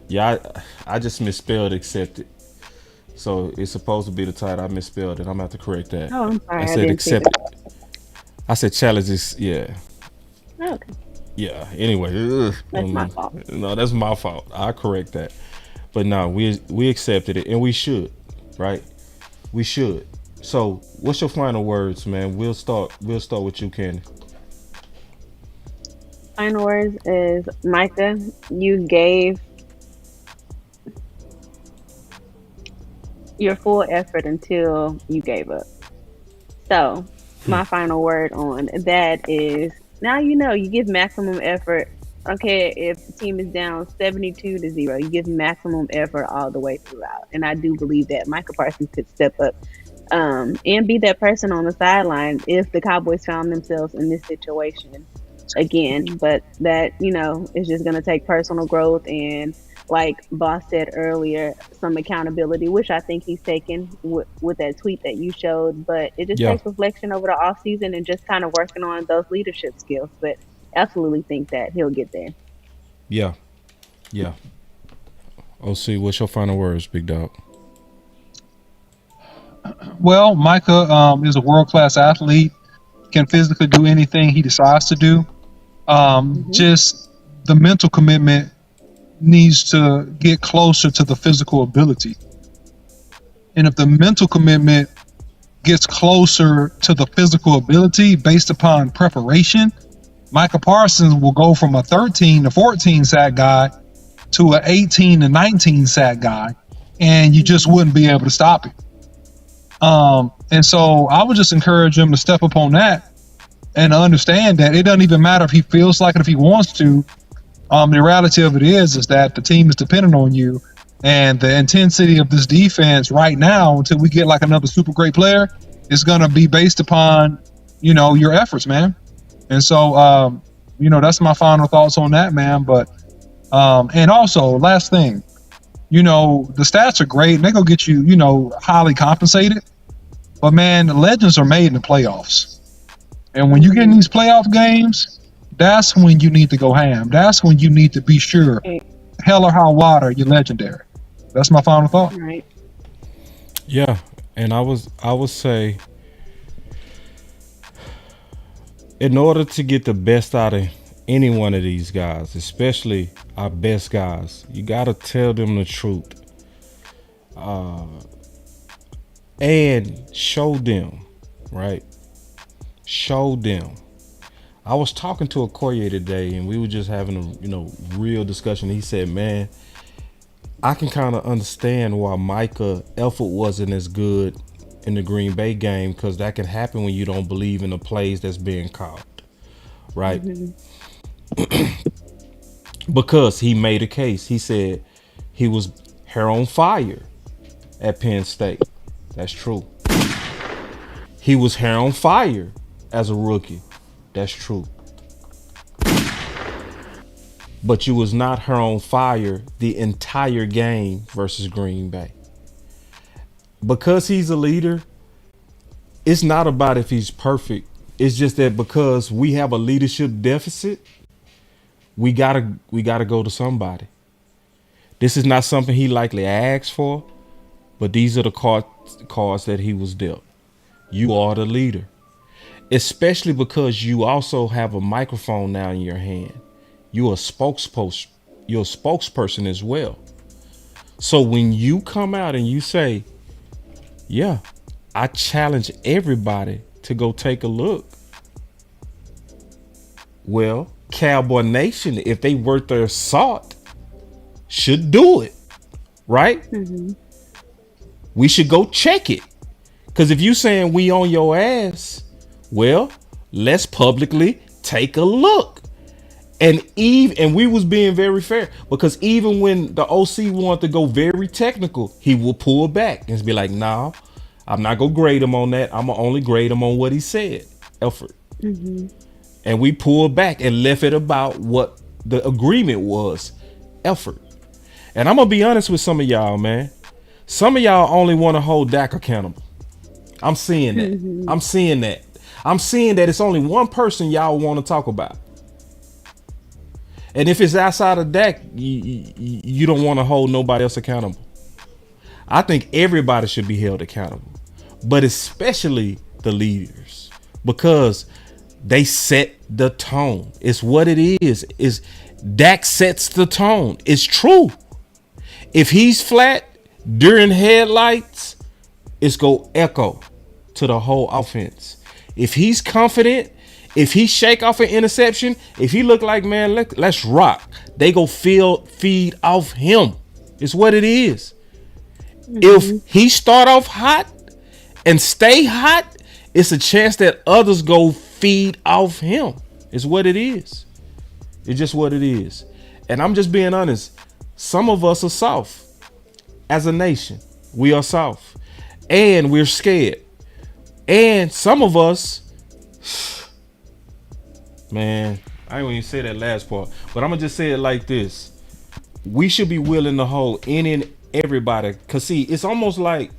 Yeah, I just misspelled accepted. So it's supposed to be the title. I misspelled it. I'm gonna have to correct that. Oh, I'm sorry. I said accepted. I said challenges. Yeah. Okay. Yeah. Anyway, that's my fault. No, that's my fault. I'll correct that. But no, we accepted it, and we should, right? We should. So, what's your final words, man? We'll start with you, Candy. Final words is, Micah, you gave your full effort until you gave up. So, my final word on that is, now you give maximum effort. Okay, if the team is down 72-0, you give maximum effort all the way throughout. And I do believe that Micah Parsons could step up and be that person on the sideline if the Cowboys found themselves in this situation again. But that, is just going to take personal growth and, like Boss said earlier, some accountability, which I think he's taken with that tweet that you showed. But it just takes reflection over the off season and just kind of working on those leadership skills. But absolutely think that he'll get there. Yeah. OC, what's your final words, big dog? Well, Micah is a world-class athlete, can physically do anything he decides to do. Just the mental commitment needs to get closer to the physical ability. And if the mental commitment gets closer to the physical ability based upon preparation, Micah Parsons will go from a 13 to 14 sack guy to an 18 to 19 sack guy, and you just wouldn't be able to stop him. And so I would just encourage him to step up on that and understand that it doesn't even matter if he feels like it, if he wants to. The reality of it is that the team is dependent on you, and the intensity of this defense right now, until we get like another super great player, is going to be based upon, your efforts, man. And so, that's my final thoughts on that, man. But, and also, last thing, the stats are great and they're going to get you, highly compensated. But, man, the legends are made in the playoffs. And when you get in these playoff games, that's when you need to go ham. That's when you need to be sure, hell or high water, you're legendary. That's my final thought. Right. Yeah, and I would say, in order to get the best out of any one of these guys, especially our best guys, you got to tell them the truth, and show them, right? Show them. I was talking to Okoye today, and we were just having a real discussion. He said, man, I can kind of understand why Micah effort wasn't as good in the Green Bay game, because that can happen when you don't believe in the plays that's being called, right? Because he made a case. He said he was hair on fire at Penn State. That's true. He was hair on fire as a rookie. That's true. But you was not hair on fire the entire game versus Green Bay. Because he's a leader, it's not about if he's perfect. It's just that because we have a leadership deficit, we gotta go to somebody. This is not something he likely asked for, but these are the cards that he was dealt. You are the leader. Especially because you also have a microphone now in your hand. You're a spokesperson as well. So when you come out and you say, yeah, I challenge everybody to go take a look. Well, Cowboy Nation, if they worth their salt, should do it, right? We should go check it. Because if you saying we on your ass, well, let's publicly take a look. And we was being very fair, because even when the OC wanted to go very technical, he will pull back and be like, nah, I'm not gonna grade him on that. I'm gonna only grade him on what he said, effort. And we pulled back and left it about what the agreement was, effort. And I'm gonna be honest with some of y'all, man. Some of y'all only want to hold Dak accountable. I'm seeing that. I'm seeing that. I'm seeing that it's only one person y'all want to talk about. And if it's outside of Dak, you don't want to hold nobody else accountable. I think everybody should be held accountable, but especially the leaders, because they set the tone. It's what it is. Dak sets the tone. It's true. If he's flat during headlights, it's go echo to the whole offense. If he's confident, if he shake off an interception, if he look like, man, let's rock, they go feed off him. It's what it is. If he start off hot and stay hot, it's a chance that others go feed off him. It's what it is. It's just what it is. And I'm just being honest. Some of us are soft. As a nation, we are soft. And we're scared. And some of us, man, I ain't even say that last part, but I'm gonna just say it like this. We should be willing to hold any and everybody. Cause see, it's almost like,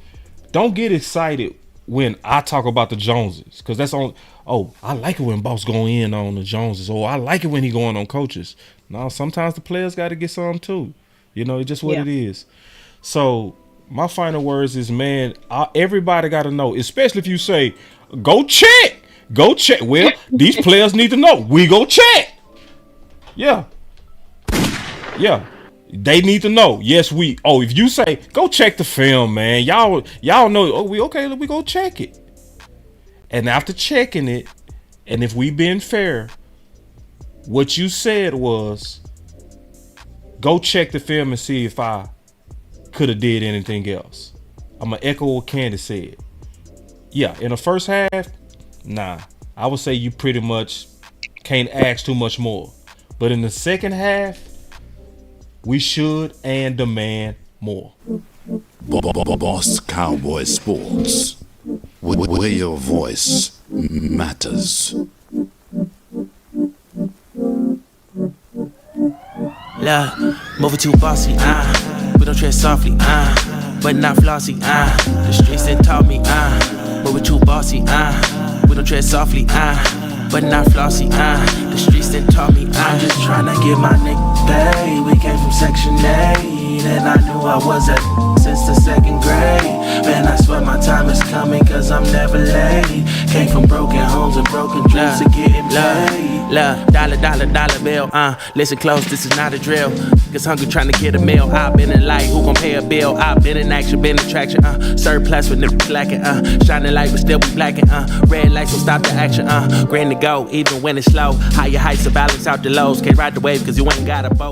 don't get excited when I talk about the Joneses. Cause that's on, oh, I like it when boss going in on the Joneses. Oh, I like it when he going on coaches. No, sometimes the players got to get some too. It's just what it is. So my final words is, man, everybody got to know, especially if you say, go check. Well, these players need to know. We go check. Yeah. They need to know. Yes, if you say, go check the film, man. Y'all know, we go check it. And after checking it, and if we been fair, what you said was, go check the film and see if I could have did anything else. I'm going to echo what Candace said. Yeah, in the first half, nah. I would say you pretty much can't ask too much more. But in the second half, we should and demand more. Boss Cowboy Sports, where your voice matters. Love, moving too bossy, we don't tread softly, but not flossy, the streets done taught me, moving too bossy, we don't tread softly, but not flossy, the streets done taught me, I'm just tryna get my nigga paid. We came from Section 8, and I knew I was at since the second grade. Man, I swear my time is coming, cause I'm never late. Came from broken homes and broken dreams to getting paid. Love, dollar bill, listen close, this is not a drill. Niggas hungry trying to get a meal. I've been in light, who gon' pay a bill? I've been in action, been in traction, surplus with niggas lacking, shining light, but still be blacking, red lights will stop the action, grand to go, even when it's slow. Higher heights to balance out the lows. Can't ride the wave cause you ain't got a boat.